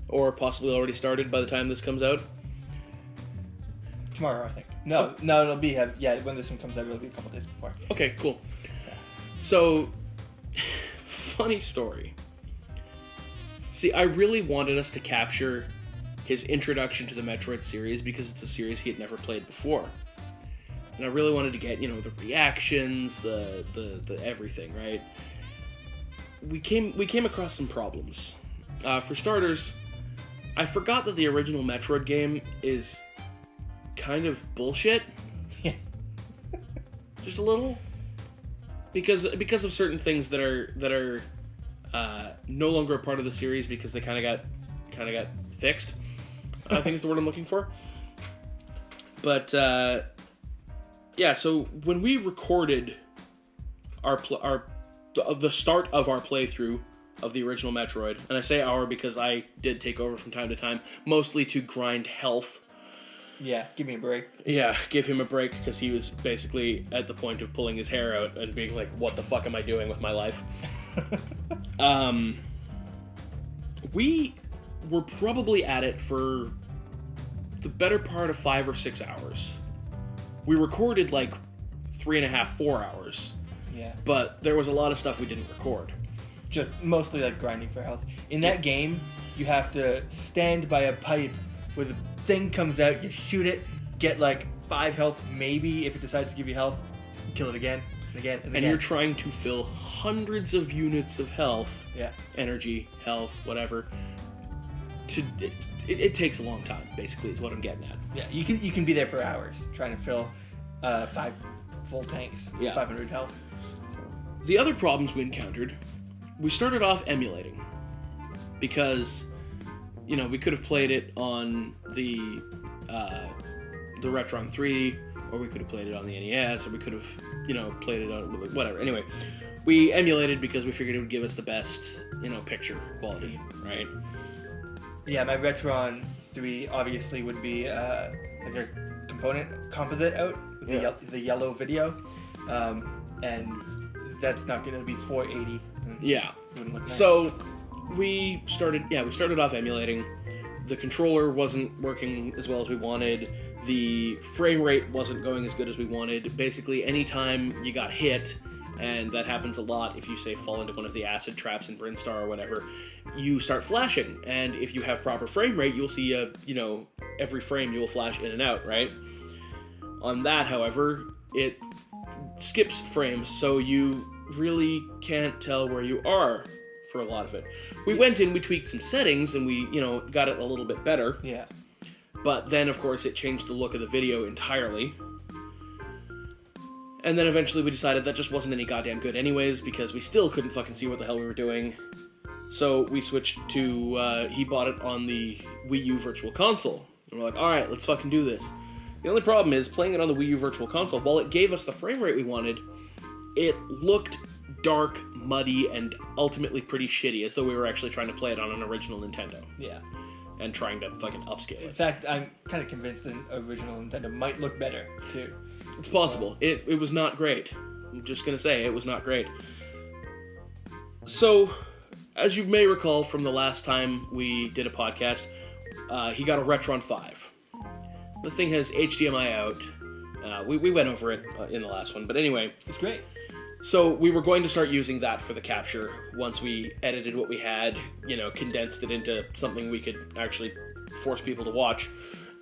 Or possibly already started by the time this comes out. Tomorrow, I think. No, it'll be, when this one comes out, it'll be a couple days before. Okay, cool. Yeah. So, funny story. See, I really wanted us to capture his introduction to the Metroid series because it's a series he had never played before. And I really wanted to get, you know, the reactions, the everything, right? We came across some problems. For starters, I forgot that the original Metroid game is kind of bullshit. Yeah. just a little, because of certain things that are no longer a part of the series because they kind of got fixed. I think is the word I'm looking for. But yeah, so when we recorded the start of our playthrough of the original Metroid, and I say our because I did take over from time to time, mostly to grind health. Yeah, give me a break. Yeah, give him a break because he was basically at the point of pulling his hair out and being like, "What the fuck am I doing with my life?" We were probably at it for the better part of 5 or 6 hours. We recorded like 3.5, 4 hours. Yeah. But there was a lot of stuff we didn't record. Just mostly like grinding for health. In that game, you have to stand by a pipe where the thing comes out, you shoot it, get like 5 health, maybe if it decides to give you health, kill it again, and again, and again. And you're trying to fill hundreds of units of health, energy, health, whatever. It takes a long time, basically, is what I'm getting at. Yeah, you can be there for hours trying to fill 5 full tanks, 500 health. So. The other problems we encountered, we started off emulating because, you know, we could have played it on the Retron 3, or we could have played it on the NES, or we could have, you know, played it on whatever. Anyway, we emulated because we figured it would give us the best, you know, picture quality, right? Yeah, my Retron 3 obviously would be like a composite out with the yellow video, and that's not going to be 480. Yeah. Wouldn't look nice. So we started off emulating. The controller wasn't working as well as we wanted. The frame rate wasn't going as good as we wanted. Basically, anytime you got hit, and that happens a lot if you, say, fall into one of the acid traps in Brinstar or whatever, you start flashing. And if you have proper frame rate, you'll see, every frame you will flash in and out, right? On that, however, it skips frames, so you really can't tell where you are for a lot of it. We went in, we tweaked some settings, and we, got it a little bit better. Yeah. But then, of course, it changed the look of the video entirely. And then eventually we decided that just wasn't any goddamn good anyways, because we still couldn't fucking see what the hell we were doing. So we switched to, he bought it on the Wii U Virtual Console. And we're like, alright, let's fucking do this. The only problem is, playing it on the Wii U Virtual Console, while it gave us the frame rate we wanted, it looked dark, muddy, and ultimately pretty shitty, as though we were actually trying to play it on an original Nintendo. Yeah. And trying to fucking upscale it. In fact, I'm kind of convinced the original Nintendo might look better, too. It's possible. It was not great. I'm just gonna say, it was not great. So, as you may recall from the last time we did a podcast, he got a Retron 5. The thing has HDMI out. We went over it in the last one, but anyway. It's great. So we were going to start using that for the capture once we edited what we had, condensed it into something we could actually force people to watch,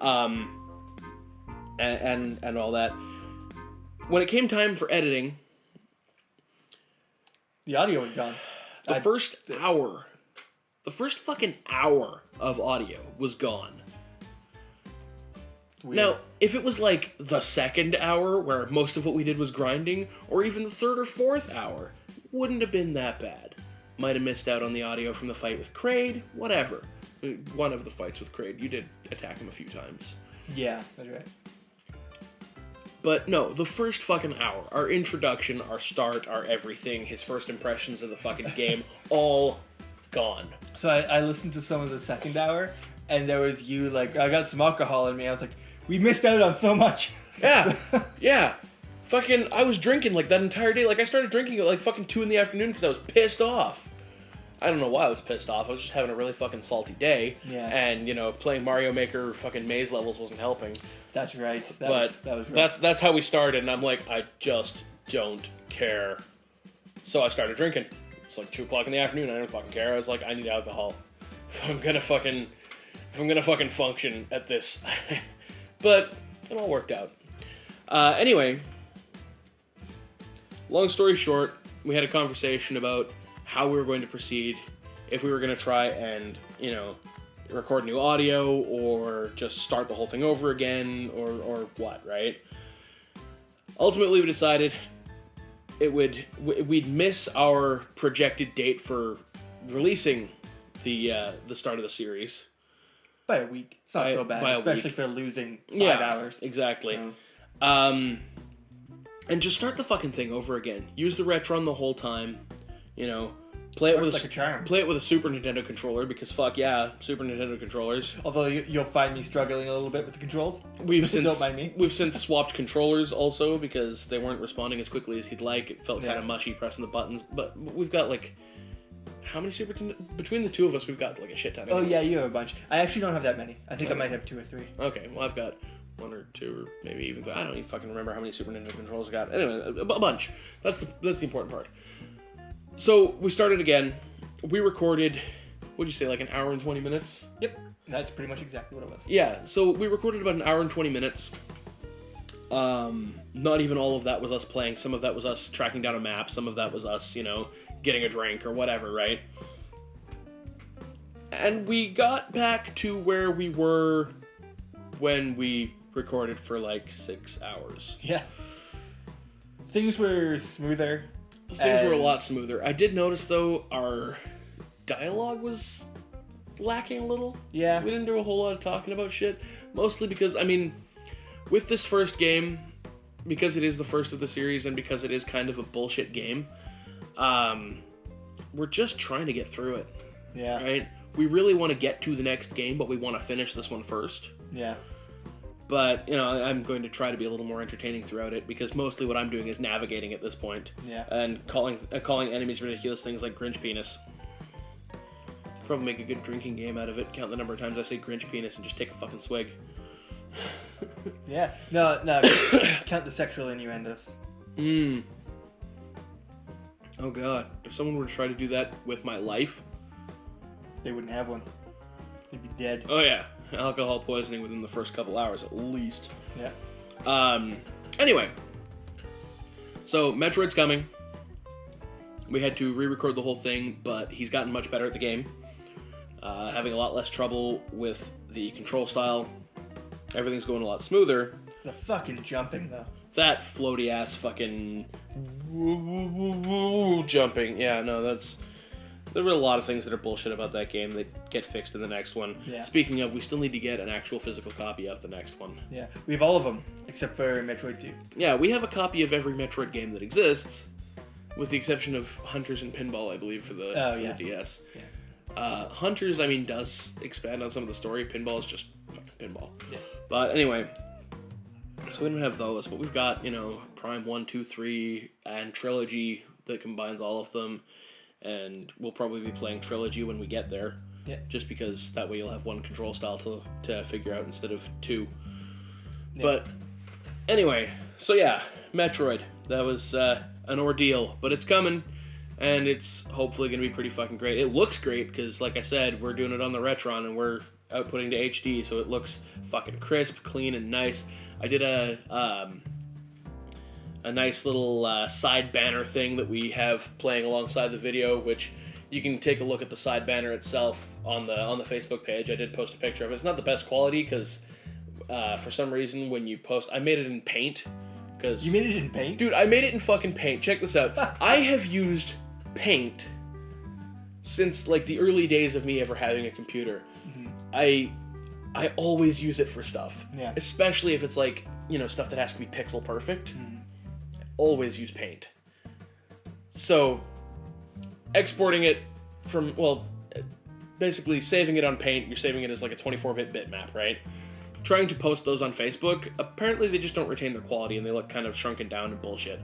and all that. When it came time for editing, the audio was gone. The first fucking hour of audio was gone. Weird. Now, if it was like the second hour, where most of what we did was grinding, or even the third or fourth hour, wouldn't have been that bad. Might have missed out on the audio from the fight with Kraid, whatever. One of the fights with Kraid, you did attack him a few times. Yeah, that's right. But no, the first fucking hour, our introduction, our start, our everything, his first impressions of the fucking game, all gone. So I listened to some of the second hour, and there was you like, I got some alcohol in me. I was like, we missed out on so much. Yeah, yeah. Fucking, I was drinking like that entire day. Like, I started drinking at like fucking 2 in the afternoon because I was pissed off. I don't know why I was pissed off. I was just having a really fucking salty day. Yeah. And, playing Mario Maker fucking maze levels wasn't helping. That's right. That was right. That's how we started, and I'm like, I just don't care. So I started drinking. It's like 2 o'clock in the afternoon. I didn't fucking care. I was like, I need alcohol if I'm gonna fucking function at this. But it all worked out. Anyway, long story short, we had a conversation about how we were going to proceed, if we were going to try and, record new audio, or just start the whole thing over again, or what, right? ultimately we decided we'd miss our projected date for releasing the start of the series By a week. It's not so by bad, a especially week. for losing 5 Yeah, hours. exactly. So, And just start the fucking thing over again. Use the Retron the whole time. You know, play it Works with like a charm. Play it with a Super Nintendo controller because fuck yeah, Super Nintendo controllers. although you'll find me struggling a little bit with the controls. Don't mind me. We've since swapped controllers also because they weren't responding as quickly as he'd like. It felt kind of mushy pressing the buttons. But we've got like how many between the two of us? We've got like a shit ton. Oh Anyways. yeah, you have a bunch. I actually don't have that many. I think I might have 2 or 3. Okay, well I've got 1 or 2 or maybe even I don't even fucking remember how many Super Nintendo controllers I got. Anyway, a bunch. That's the important part. So we started again. We recorded. What'd you say? Like an hour and 20 minutes? Yep, that's pretty much exactly what it was. Yeah. So we recorded about an hour and 20 minutes. Not even all of that was us playing. Some of that was us tracking down a map. Some of that was us, getting a drink or whatever, right? And we got back to where we were when we recorded for like 6 hours. Yeah. Things were smoother. Things were a lot smoother. I did notice though our dialogue was lacking a little. Yeah. We didn't do a whole lot of talking about shit. Mostly because, with this first game, because it is the first of the series and because it is kind of a bullshit game, we're just trying to get through it. Yeah. Right? We really want to get to the next game, but we want to finish this one first. Yeah. But, I'm going to try to be a little more entertaining throughout it because mostly what I'm doing is navigating at this point. Yeah. And calling enemies ridiculous things like Grinch penis. Probably make a good drinking game out of it. Count the number of times I say Grinch penis and just take a fucking swig. Yeah. No. Count the sexual innuendos. Oh god. If someone were to try to do that with my life... They wouldn't have one. They'd be dead. Oh yeah. Alcohol poisoning within the first couple hours at least. Yeah. Anyway. So, Metroid's coming. We had to re-record the whole thing, but he's gotten much better at the game. Having a lot less trouble with the control style. Everything's going a lot smoother. The fucking jumping, though. That floaty ass fucking jumping. Yeah, no, there were a lot of things that are bullshit about that game that get fixed in the next one. Yeah. Speaking of, we still need to get an actual physical copy of the next one. Yeah. We have all of them, except for Metroid 2. Yeah, we have a copy of every Metroid game that exists, with the exception of Hunters and Pinball, I believe, for the DS. Yeah. Hunters, does expand on some of the story. Pinball is just fucking pinball. Yeah. But anyway, so we don't have those, but we've got, Prime 1, 2, 3, and Trilogy that combines all of them, and we'll probably be playing Trilogy when we get there. Yeah. Just because that way you'll have one control style to figure out instead of 2. Yeah. But anyway, so yeah, Metroid. That was an ordeal, but it's coming, and it's hopefully going to be pretty fucking great. It looks great because, like I said, we're doing it on the Retron, and we're outputting to HD, so it looks fucking crisp, clean, and nice. I did a nice little side banner thing that we have playing alongside the video, which you can take a look at the side banner itself on the Facebook page. I did post a picture of it. It's not the best quality because for some reason when you post, I made it in Paint. Cause, You made it in Paint? dude, I made it in fucking Paint. Check this out. I have used Paint since like the early days of me ever having a computer. Mm-hmm. I always use it for stuff. Yeah. Especially if it's like, stuff that has to be pixel perfect. I always use Paint. So, exporting it from, basically saving it on Paint, you're saving it as like a 24-bit bitmap, right? Trying to post those on Facebook, apparently they just don't retain their quality and they look kind of shrunken down and bullshit.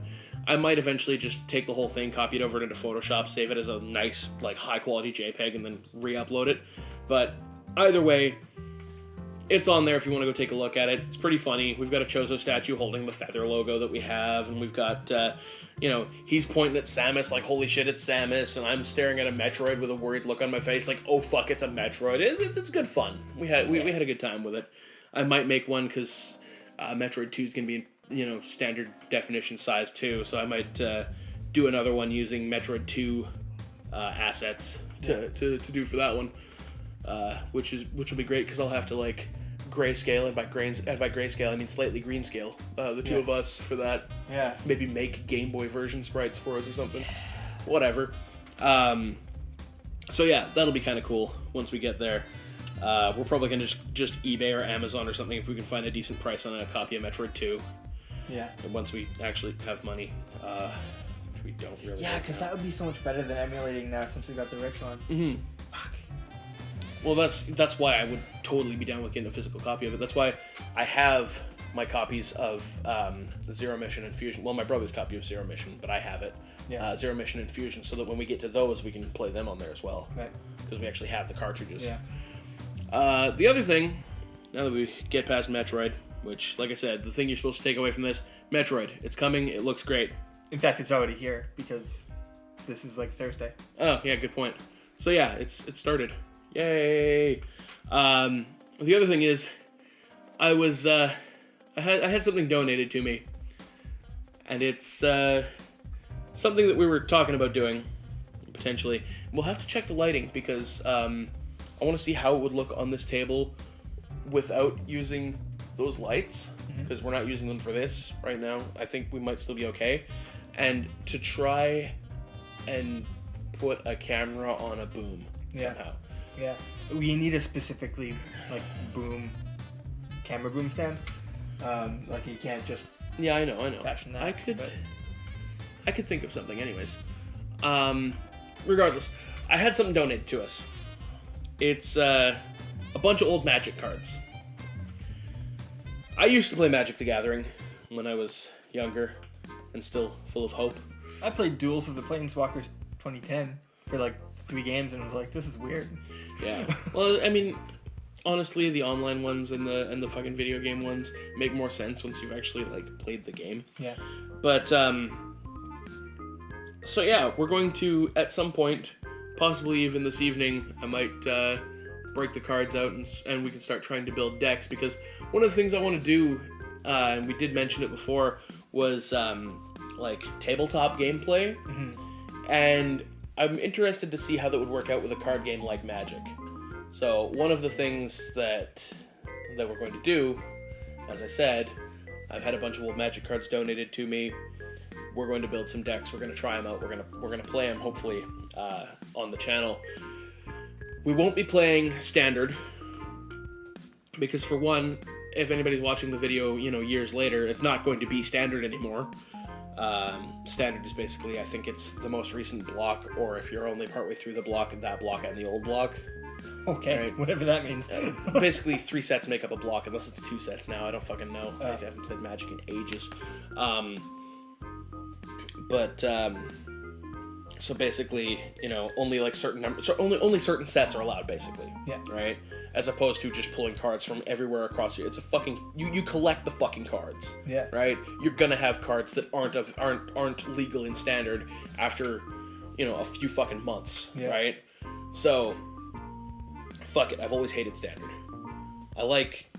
I might eventually just take the whole thing, copy it over into Photoshop, save it as a nice, like, high-quality JPEG, and then re-upload it. But either way, it's on there if you want to go take a look at it. It's pretty funny. We've got a Chozo statue holding the Feather logo that we have, and we've got, he's pointing at Samus like, holy shit, it's Samus, and I'm staring at a Metroid with a worried look on my face like, oh fuck, it's a Metroid. It's good fun. We had a good time with it. I might make one because Metroid 2 is going to be standard definition size too, so I might do another one using Metroid 2 assets to do for that one, which will be great because I'll have to like grayscale, and by grayscale I mean slightly green scale. The two of us for that. Yeah. Maybe make Game Boy version sprites for us or something. Whatever. So yeah, that'll be kind of cool once we get there. We're probably gonna just eBay or Amazon or something if we can find a decent price on a copy of Metroid 2. Yeah. And once we actually have money, which we don't really. Yeah, because that would be so much better than emulating now since we got the rich one. Mm-hmm. Fuck. Well, that's why I would totally be down with getting a physical copy of it. That's why I have my copies of Zero Mission and Fusion. Well, my brother's copy of Zero Mission, but I have it. Yeah. Zero Mission and Fusion, so that when we get to those, we can play them on there as well. Right. Because we actually have the cartridges. Yeah. The other thing, now that we get past Metroid, which, like I said, the thing you're supposed to take away from this, Metroid, it's coming, it looks great. In fact, it's already here because this is like Thursday. Oh, yeah, good point. So yeah, it started. Yay! The other thing is, I had something donated to me, and it's something that we were talking about doing, potentially. We'll have to check the lighting because I want to see how it would look on this table without using those lights, because we're not using them for this right now. I think we might still be okay. And to try and put a camera on a boom somehow. Yeah. We need a specifically like camera boom stand. Like you can't just Yeah, I know. fashion that. I could think of something anyways. Regardless, I had something donated to us. It's a bunch of old Magic cards. I used to play Magic the Gathering when I was younger and still full of hope. I played Duels of the Planeswalkers 2010 for like 3 games and was like, this is weird. Yeah. Well, I mean, honestly, the online ones and the fucking video game ones make more sense once you've actually like played the game. Yeah. But so yeah, we're going to at some point, possibly even this evening, I might break the cards out and we can start trying to build decks, because one of the things I want to do, and we did mention it before, was like tabletop gameplay. And I'm interested to see how that would work out with a card game like Magic. So one of the things that we're going to do, as I said, I've had a bunch of old Magic cards donated to me. We're going to build some decks. We're going to try them out. We're gonna play them hopefully on the channel. We won't be playing Standard because, for one, if anybody's watching the video, years later, it's not going to be Standard anymore. Standard is basically, I think it's the most recent block, or if you're only partway through the block, that block and the old block. Okay, right. Whatever that means. Basically, 3 sets make up a block, unless it's 2 sets now. I don't fucking know. I haven't played Magic in ages. So basically, only like certain numbers, only certain sets are allowed, basically. Yeah. Right? As opposed to just pulling cards from everywhere across you. It's a fucking, you collect the fucking cards. Yeah. Right? You're gonna have cards that aren't legal in Standard after, a few fucking months. Yeah. Right? So, fuck it. I've always hated Standard. I like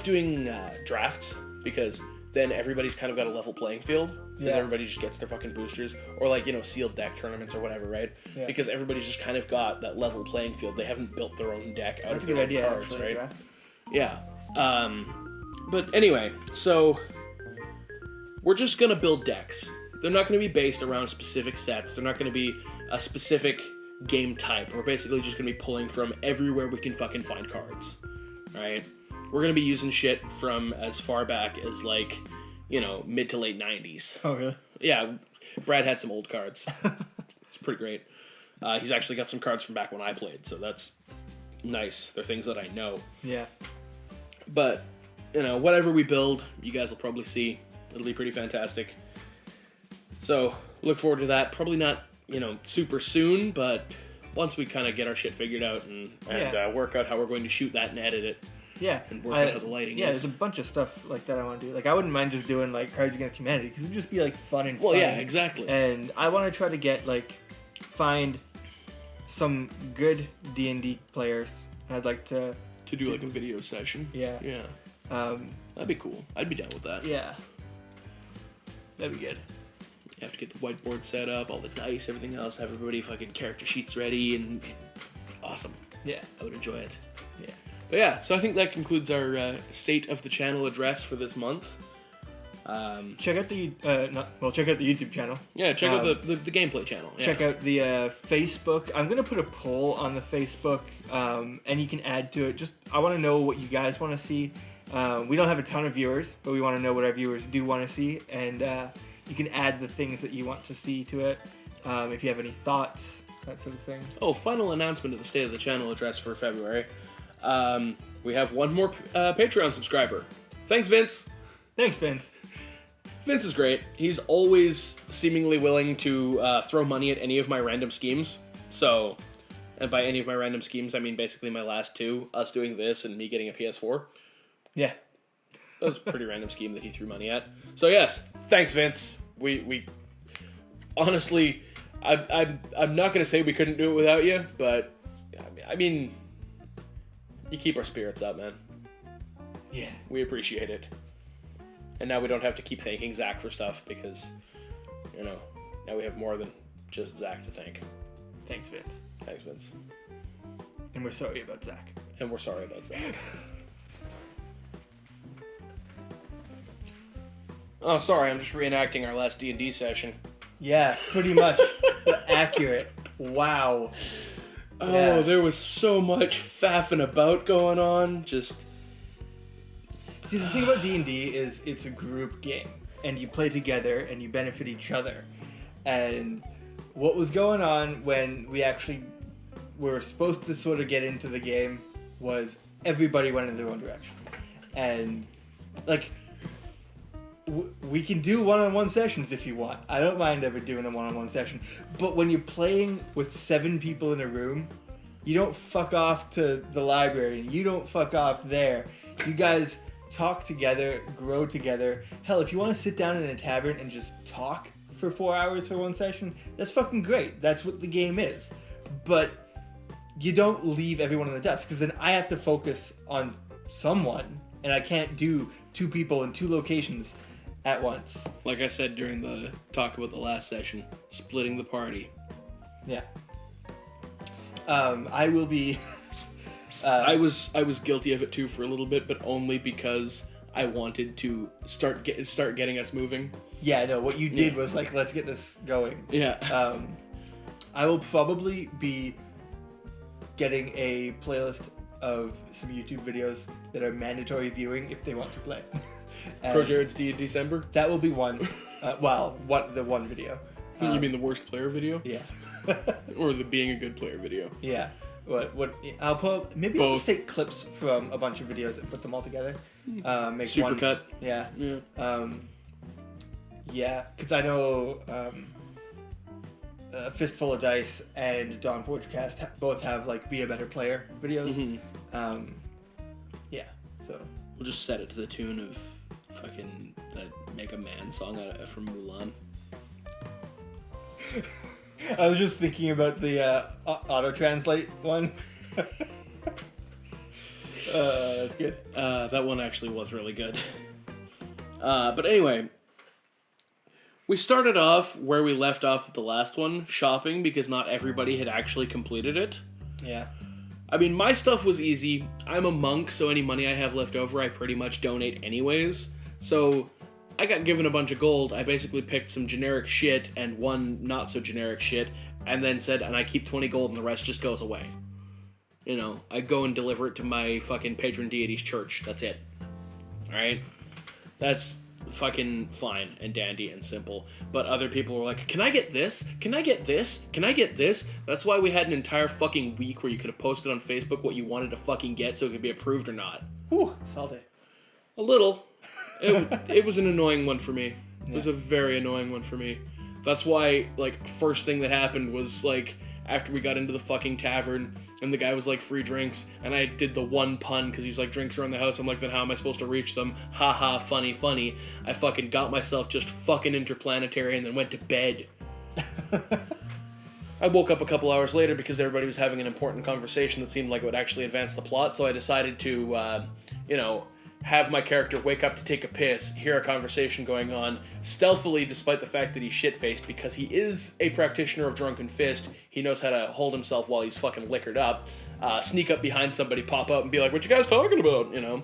doing drafts, because then everybody's kind of got a level playing field. Because everybody just gets their fucking boosters. Or sealed deck tournaments or whatever, right? Yeah. Because everybody's just kind of got that level playing field. They haven't built their own deck out of their own cards, right? Yeah. But anyway, so we're just going to build decks. They're not going to be based around specific sets. They're not going to be a specific game type. We're basically just going to be pulling from everywhere we can fucking find cards, right? We're going to be using shit from as far back as mid to late 90s. Oh, really? Yeah, Brad had some old cards. It's pretty great. He's actually got some cards from back when I played, so that's nice. They're things that I know. Yeah. But, whatever we build, you guys will probably see. It'll be pretty fantastic. So, look forward to that. Probably not, super soon, but once we kind of get our shit figured out and work out how we're going to shoot that and edit it. Yeah. And work out how the lighting is. Yeah, there's a bunch of stuff like that I want to do. Like, I wouldn't mind just doing, Cards Against Humanity, because it would just be, fun and Well, fun. yeah, exactly. And I want to try to get, find some good D&D players. I'd like to do, a video session. Yeah. Yeah. That'd be cool. I'd be down with that. Yeah. That'd be good. You have to get the whiteboard set up, all the dice, everything else, have everybody fucking character sheets ready, and awesome. Yeah. I would enjoy it. Yeah. But yeah, so I think that concludes our state of the channel address for this month. Check out the check out the YouTube channel. Yeah, check out the gameplay channel. Yeah. Check out the Facebook. I'm gonna put a poll on the Facebook, and you can add to it. Just I want to know what you guys want to see. We don't have a ton of viewers, but we want to know what our viewers do want to see, and you can add the things that you want to see to it. If you have any thoughts, that sort of thing. Oh, final announcement of the state of the channel address for February. We have one more Patreon subscriber. Thanks, Vince. Thanks, Vince. Vince is great. He's always seemingly willing to throw money at any of my random schemes. So, and by any of my random schemes, I mean basically my last two, us doing this and me getting a PS4. Yeah. That was a pretty random scheme that he threw money at. So yes, thanks, Vince. We honestly, I'm not gonna say we couldn't do it without you, but I mean, you keep our spirits up, man. Yeah. We appreciate it. And now we don't have to keep thanking Zach for stuff because, you know, now we have more than just Zach to thank. Thanks, Vince. Thanks, Vince. And we're sorry about Zach. And we're sorry about Zach. Oh, sorry, I'm just reenacting our last D&D session. Yeah, pretty much. Accurate. Wow. Oh, Yeah. there was so much faffing about going on. Just... See, the thing about D&D is it's a group game, and you play together, and you benefit each other. And what was going on when we actually were supposed to sort of get into the game was everybody went in their own direction. And, like, we can do one-on-one sessions if you want. I don't mind ever doing a one-on-one session. But when you're playing with 7 people in a room, you don't fuck off to the library, and you don't fuck off there. You guys... talk together, grow together. Hell, if you want to sit down in a tavern and just talk for 4 hours for one session, that's fucking great. That's what the game is. But you don't leave everyone in the dust, because then I have to focus on someone, and I can't do 2 people in 2 locations at once. Like I said during the talk about the last session, splitting the party. Yeah. I will be... I was guilty of it too for a little bit, but only because I wanted to start getting us moving. Yeah, no, what you did was like, let's get this going. Yeah. I will probably be getting a playlist of some YouTube videos that are mandatory viewing if they want to play. Pro Jared's December? That will be one. The one video. You mean the worst player video? Yeah. Or the being a good player video? Yeah. What I'll put maybe I'll just take clips from a bunch of videos and put them all together. Make Supercut. Yeah. Yeah. Yeah, because I know Fistful of Dice and Dawn Forgecast both have like Be a Better Player videos. Mm-hmm. Yeah, so We'll just set it to the tune of fucking that Mega Man song from Mulan. I was just thinking about the auto-translate one. That's good. That one actually was really good. But anyway, we started off where we left off with the last one, shopping, because not everybody had actually completed it. Yeah. I mean, my stuff was easy. I'm a monk, so any money I have left over, I pretty much donate anyways. So I got given a bunch of gold. I basically picked some generic shit and one not so generic shit, and then said, and I keep 20 gold and the rest just goes away. You know, I go and deliver it to my fucking patron deity's church. That's it. Alright? That's fucking fine and dandy and simple. But other people were like, can I get this? Can I get this? Can I get this? That's why we had an entire fucking week where you could have posted on Facebook what you wanted to fucking get so it could be approved or not. Whew, salty. A little. It was an annoying one for me. It was a very annoying one for me. That's why, like, first thing that happened was, like, after we got into the fucking tavern, and the guy was like, free drinks, and I did the one pun, because he's like, drinks are in the house. I'm like, then how am I supposed to reach them? Haha, funny, funny. I fucking got myself just fucking interplanetary and then went to bed. I woke up a couple hours later because everybody was having an important conversation that seemed like it would actually advance the plot, so I decided to, have my character wake up to take a piss, hear a conversation going on, stealthily, despite the fact that he's shit-faced, because he is a practitioner of Drunken Fist, he knows how to hold himself while he's fucking liquored up, sneak up behind somebody, pop out, and be like, what you guys talking about, you know?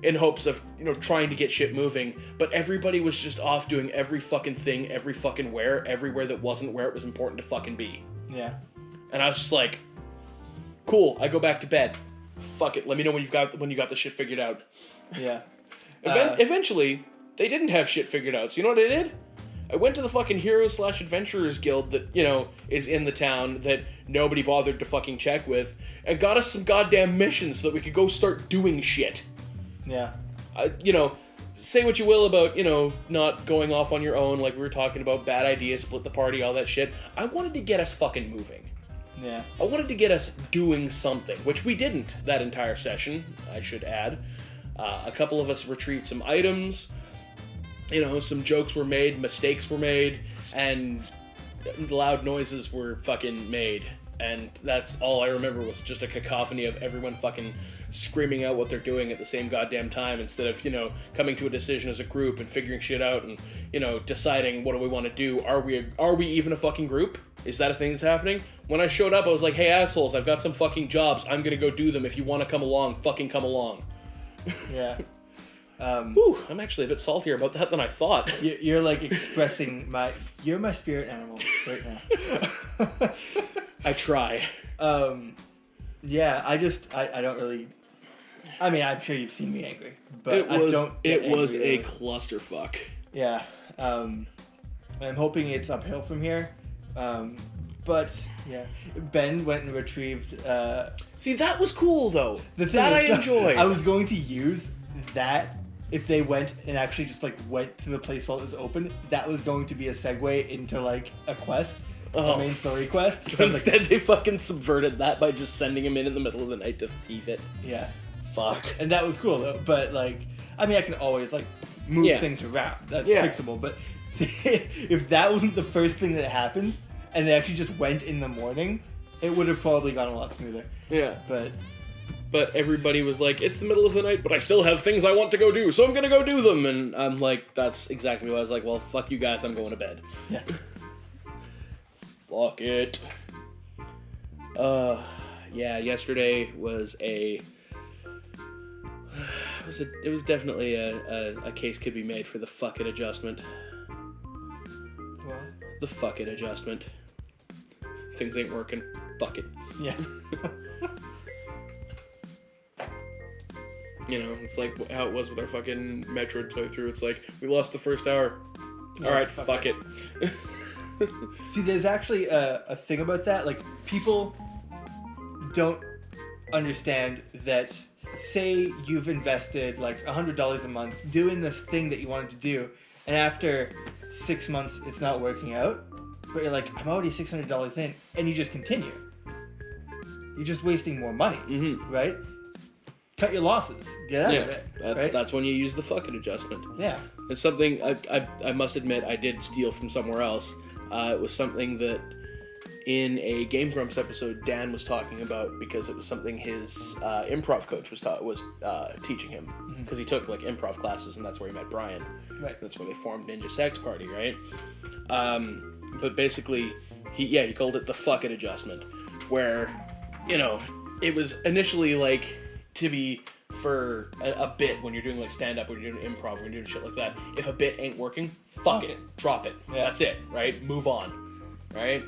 In hopes of, you know, trying to get shit moving, but everybody was just off doing every fucking thing, every fucking where, everywhere that wasn't where it was important to fucking be. Yeah. And I was just like, cool, I go back to bed. Fuck it, let me know when you got the shit figured out. Yeah. Eventually, they didn't have shit figured out. So you know what I did? I went to the fucking Heroes/Adventurers Guild that, you know, is in the town that nobody bothered to fucking check with, and got us some goddamn missions so that we could go start doing shit. Yeah. You know, say what you will about, you know, not going off on your own, like we were talking about, bad ideas, split the party, all that shit. I wanted to get us fucking moving. Yeah. I wanted to get us doing something, which we didn't that entire session, I should add. A couple of us retrieved some items, you know, some jokes were made, mistakes were made, and loud noises were fucking made. And that's all I remember was just a cacophony of everyone fucking screaming out what they're doing at the same goddamn time instead of, you know, coming to a decision as a group and figuring shit out and, you know, deciding what do we want to do. Are we even a fucking group? Is that a thing that's happening? When I showed up, I was like, hey assholes, I've got some fucking jobs. I'm gonna go do them. If you want to come along, fucking come along. Yeah. Whew, I'm actually a bit saltier about that than I thought. You're like expressing you're my spirit animal right now. I try. Yeah, I don't really. I mean, I'm sure you've seen me angry, but it was really. a clusterfuck. Yeah. I'm hoping it's uphill from here. But yeah, Ben went and retrieved. See, that was cool though. The thing that is, I enjoyed. I was going to use that if they went and actually just like went to the place while it was open. That was going to be a segue into like a quest. A main story quest. So instead they fucking subverted that by just sending him in the middle of the night to thieve it. Yeah. Fuck. And that was cool though. But like, I mean, I can always like move things around. That's fixable. But see, if that wasn't the first thing that happened, and they actually just went in the morning, it would have probably gone a lot smoother. Yeah. But everybody was like, it's the middle of the night, but I still have things I want to go do, so I'm gonna go do them. And I'm like, that's exactly what I was like, well, fuck you guys, I'm going to bed. Yeah. Fuck it. Yeah, yesterday was it was definitely a case could be made for the fuck it adjustment. What? The fuck it adjustment. Things ain't working. Fuck it. Yeah. You know, it's like how it was with our fucking Metroid playthrough. It's like, we lost the first hour. Alright, fuck it. See, there's actually a thing about that. Like, people don't understand that, say you've invested like $100 a month doing this thing that you wanted to do, and after 6 months it's not working out, but you're like, I'm already $600 in, and you just continue. You're just wasting more money, right? Cut your losses. Get out of it. Right? That's when you use the fuck it adjustment. Yeah. It's something I must admit I did steal from somewhere else. It was something that in a Game Grumps episode Dan was talking about because it was something his improv coach was teaching him because he took like improv classes and that's where he met Brian. Right. That's where they formed Ninja Sex Party, right? But basically, he called it the fuck it adjustment, where, you know, it was initially like to be for a bit when you're doing like stand-up, when you're doing improv, when you're doing shit like that. If a bit ain't working, fuck it. Drop it. Yeah. That's it, right? Move on, right?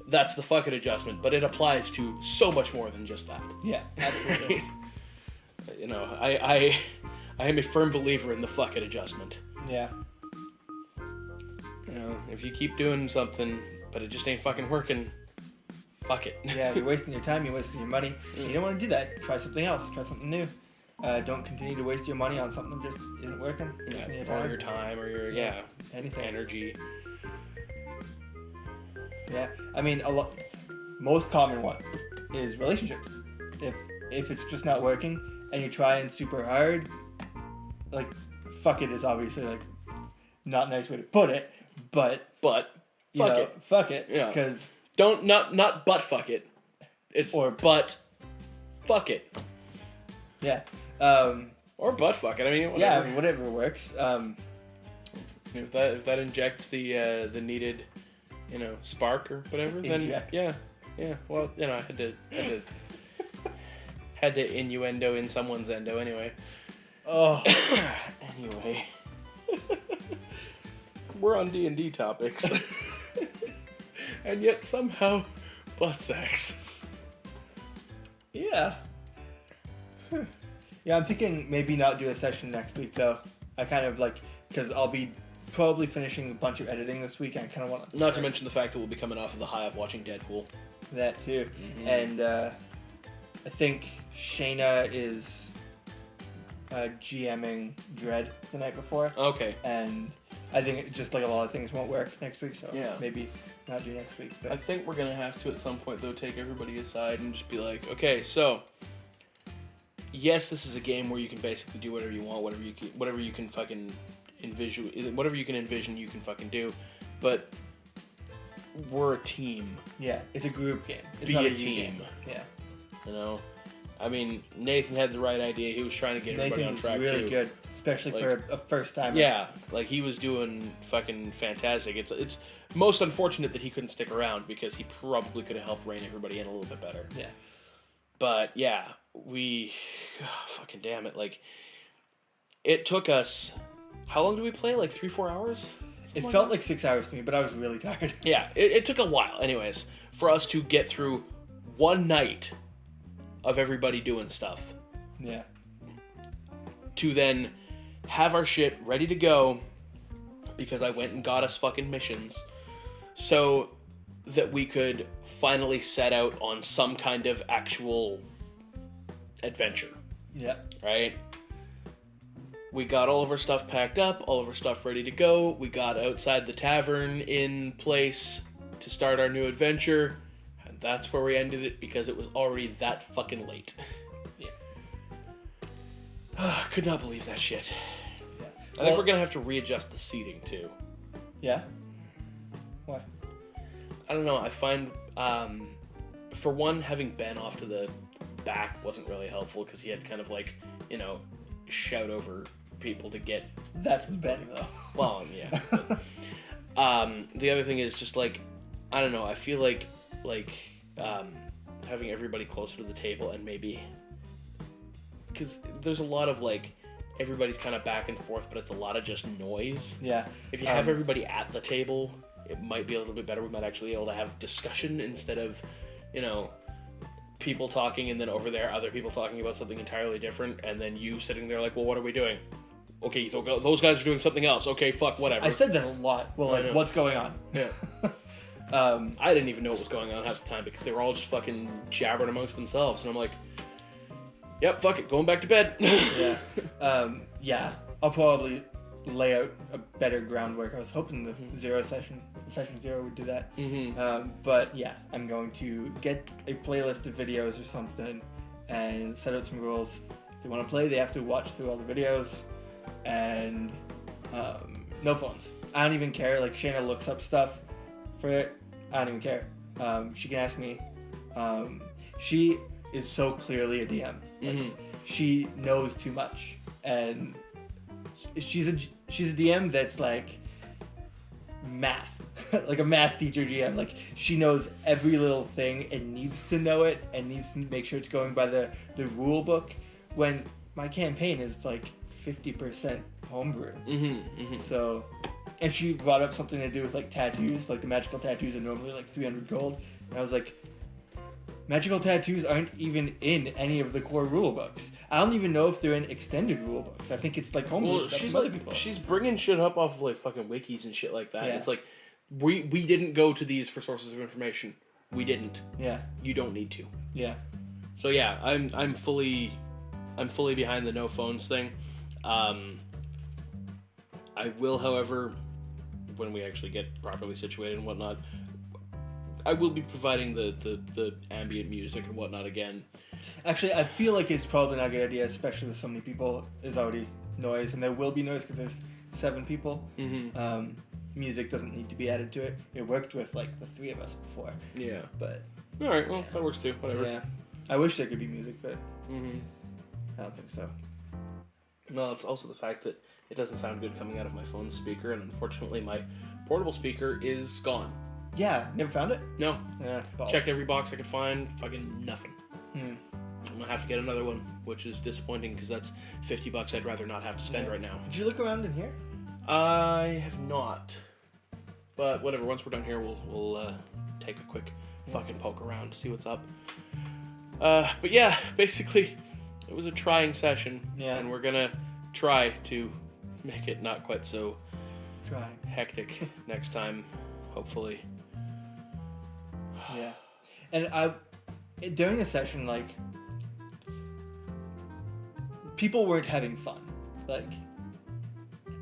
That's the fuck it adjustment, but it applies to so much more than just that. Yeah, absolutely. You know, I am a firm believer in the fuck it adjustment. Yeah. You know, if you keep doing something, but it just ain't fucking working, fuck it. Yeah, you're wasting your time, you're wasting your money. You don't want to do that. Try something else. Try something new. Don't continue to waste your money on something that just isn't working. Yeah, or your time, or your anything. Energy. Yeah, I mean, most common one is relationships. If it's just not working and you're trying super hard, like, fuck it is obviously like not a nice way to put it, but fuck it, yeah, because not but fuck it, it's or but fuck it. Yeah, Or butt fucking. I mean, Yeah, whatever. whatever works. If that injects the needed, spark or whatever, then Injects. yeah. Well, I had to innuendo in someone's endo anyway. Oh. Anyway, we're on D&D topics, and yet somehow butt sex. Yeah. Yeah, I'm thinking maybe not do a session next week though. I kind of because I'll be probably finishing a bunch of editing this week. I kind of want to. Not to mention the fact that we'll be coming off of the high of watching Deadpool. That too. Mm-hmm. And I think Shayna is GMing Dread the night before. Okay. And I think just a lot of things won't work next week, so Yeah. maybe not do next week. But I think we're gonna have to at some point though take everybody aside and just be like, okay, so yes, this is a game where you can basically do whatever you want, whatever you can fucking envision, you can fucking do, but we're a team. yeah, it's a group game. It's Be not a you team. game. Yeah. I mean, Nathan had the right idea. He was trying to get everybody Nathan on was track really too. good, especially for a first time. Yeah, he was doing fucking fantastic. It's most unfortunate that he couldn't stick around because he probably could have helped rein everybody in a little bit better. Yeah. But yeah, fucking damn it, it took us, how long did we play? 3-4 hours? It Something felt that? like 6 hours to me, but I was really tired. Yeah, it took a while, anyways, for us to get through one night of everybody doing stuff. Yeah. To then have our shit ready to go, because I went and got us fucking missions, so that we could finally set out on some kind of actual adventure. Yeah. Right? We got all of our stuff packed up, all of our stuff ready to go. We got outside the tavern in place to start our new adventure. And that's where we ended it because it was already that fucking late. Yeah. Could not believe that shit. Yeah. I think we're going to have to readjust the seating too. Yeah? Why? I don't know. I find, for one, having Ben off to the back wasn't really helpful because he had kind of shout over people to get. That's Ben though. Well, yeah. But, the other thing is just I don't know. I feel like having everybody closer to the table and maybe because there's a lot of everybody's kind of back and forth, but it's a lot of just noise. Yeah. If you have everybody at the table, it might be a little bit better. We might actually be able to have discussion instead of, people talking and then over there other people talking about something entirely different, and then you sitting there well, what are we doing? Okay, those guys are doing something else. Okay, fuck, whatever. I said that a lot. Well, what's going on? Yeah. I didn't even know what was going on half the time because they were all just fucking jabbering amongst themselves, and I'm like, yep, fuck it, going back to bed. Yeah. Yeah. I'll probably lay out a better groundwork. I was hoping the session 0 would do that. Mm-hmm. But yeah, I'm going to get a playlist of videos or something and set out some rules. If they want to play, they have to watch through all the videos, and no phones. I don't even care. Shayna looks up stuff for it. I don't even care. She can ask me. She is so clearly a DM. She knows too much, and she's a DM that's math. A math teacher GM. She knows every little thing and needs to know it and needs to make sure it's going by the rule book, when my campaign is 50% homebrew. So, and she brought up something to do with tattoos. The magical tattoos are normally 300 gold, and I was magical tattoos aren't even in any of the core rule books. I don't even know if they're in extended rule books. I think it's homebrew stuff from other people. She's bringing shit up off of fucking wikis and shit like that. Yeah. It's we didn't go to these for sources of information. We didn't. Yeah. You don't need to. Yeah. So yeah, I'm fully behind the no phones thing. I will, however, when we actually get properly situated and whatnot, I will be providing the ambient music and whatnot again. Actually, I feel like it's probably not a good idea, especially with so many people. There's already noise, and there will be noise because there's 7 people. Music doesn't need to be added to it. It worked with the 3 of us before. Yeah. But all right, well, that works too. Whatever. yeah, I wish there could be music, but Mm-hmm. I don't think so. No, it's also the fact that it doesn't sound good coming out of my phone speaker, and unfortunately my portable speaker is gone. Yeah, never found it? No. Yeah, balls. Checked every box I could find, fucking nothing. Hmm. I'm gonna have to get another one, which is disappointing because that's $50 I'd rather not have to spend right now. Did you look around in here? I have not. But whatever, once we're done here, we'll take a quick fucking poke around to see what's up. But yeah, basically, it was a trying session. Yeah. And we're gonna try to make it not quite so hectic next time, hopefully. Yeah. And during the session, like, people weren't having fun. Like,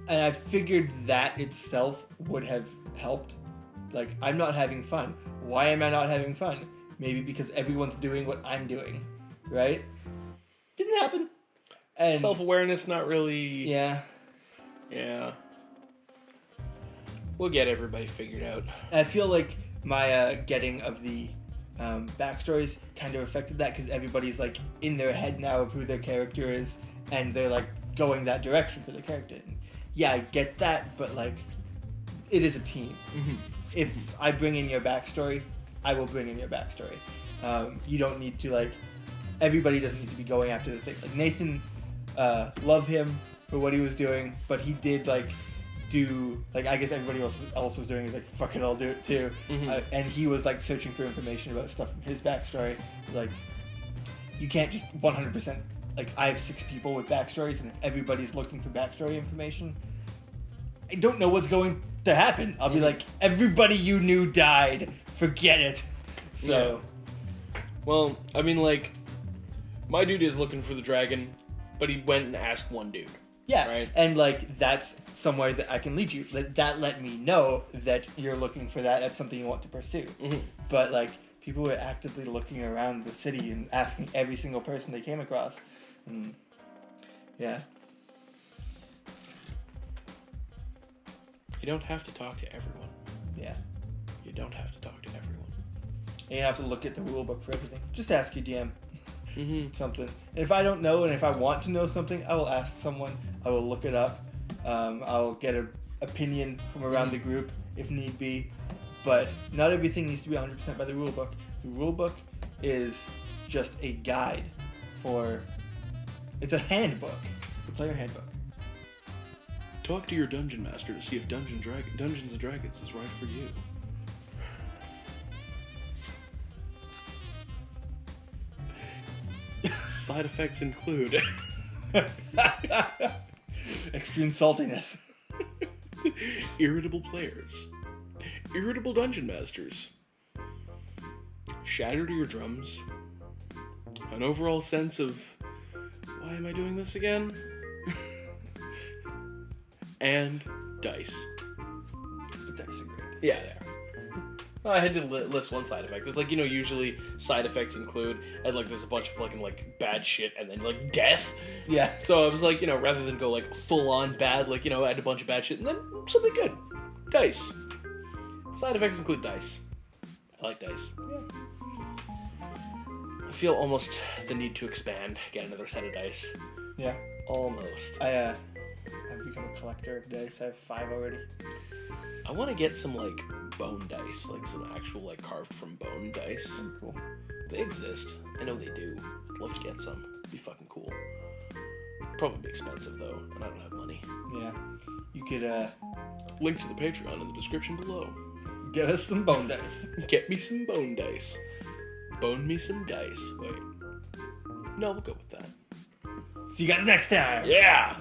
and I figured that itself would have helped. Like, I'm not having fun. Why am I not having fun? Maybe because everyone's doing what I'm doing, right? Didn't happen. And self-awareness, not really. Yeah. Yeah. We'll get everybody figured out. I feel like my getting of the backstories kind of affected that because everybody's like in their head now of who their character is, and they're like going that direction for their character. And yeah, I get that, but like, it is a team. Mm-hmm. If I bring in your backstory, I will bring in your backstory. You don't need to like. Everybody doesn't need to be going after the thing. Like Nathan, love him for what he was doing, but he did like do like I guess everybody else was doing is like fuck it, I'll do it too. Mm-hmm. And he was like searching for information about stuff from his backstory. Like you can't just 100%. Like I have 6 people with backstories, and if everybody's looking for backstory information, I don't know what's going to happen. I'll be like, everybody you knew died. Forget it. So, yeah. Well, I mean, like, my dude is looking for the dragon, but he went and asked one dude. yeah, Right. And like that's somewhere that I can lead you. That let me know that you're looking for that. That's something you want to pursue. Mm-hmm. But like people were actively looking around the city and asking every single person they came across. And, yeah. You don't have to talk to everyone. Yeah. You don't have to talk to everyone. And you have to look at the rule book for everything. Just ask your DM Mm-hmm. something. And if I don't know, and if I want to know something, I will ask someone. I will look it up. I'll get an opinion from around the group if need be. But not everything needs to be 100% by the rule book. The rule book is just a guide for... It's a handbook. The player handbook. Talk to your dungeon master to see if Dungeons and Dragons is right for you. Side effects include Extreme saltiness. irritable players, irritable dungeon masters, shattered eardrums, an overall sense of why am I doing this again? And dice. The dice are great. Yeah, they are. Well, I had to list one side effect. It's like, you know, usually side effects include, and like there's a bunch of fucking like bad shit and then like death. Yeah. So I was like, you know, rather than go like full on bad, like, you know, add a bunch of bad shit and then something good. Dice. Side effects include dice. I like dice. Yeah. I feel almost the need to expand, get another set of dice. Yeah. Almost. I've become a collector of dice. I have 5 already. I want to get some like bone dice, like some actual like carved from bone dice. Pretty cool. They exist. I know they do. I'd love to get some. It'd be fucking cool. Probably be expensive though, and I don't have money. Yeah. You could Link to the Patreon in the description below. get us some bone dice. Get me some bone dice. Bone me some dice. Wait. No, we'll go with that. See you guys next time. Yeah!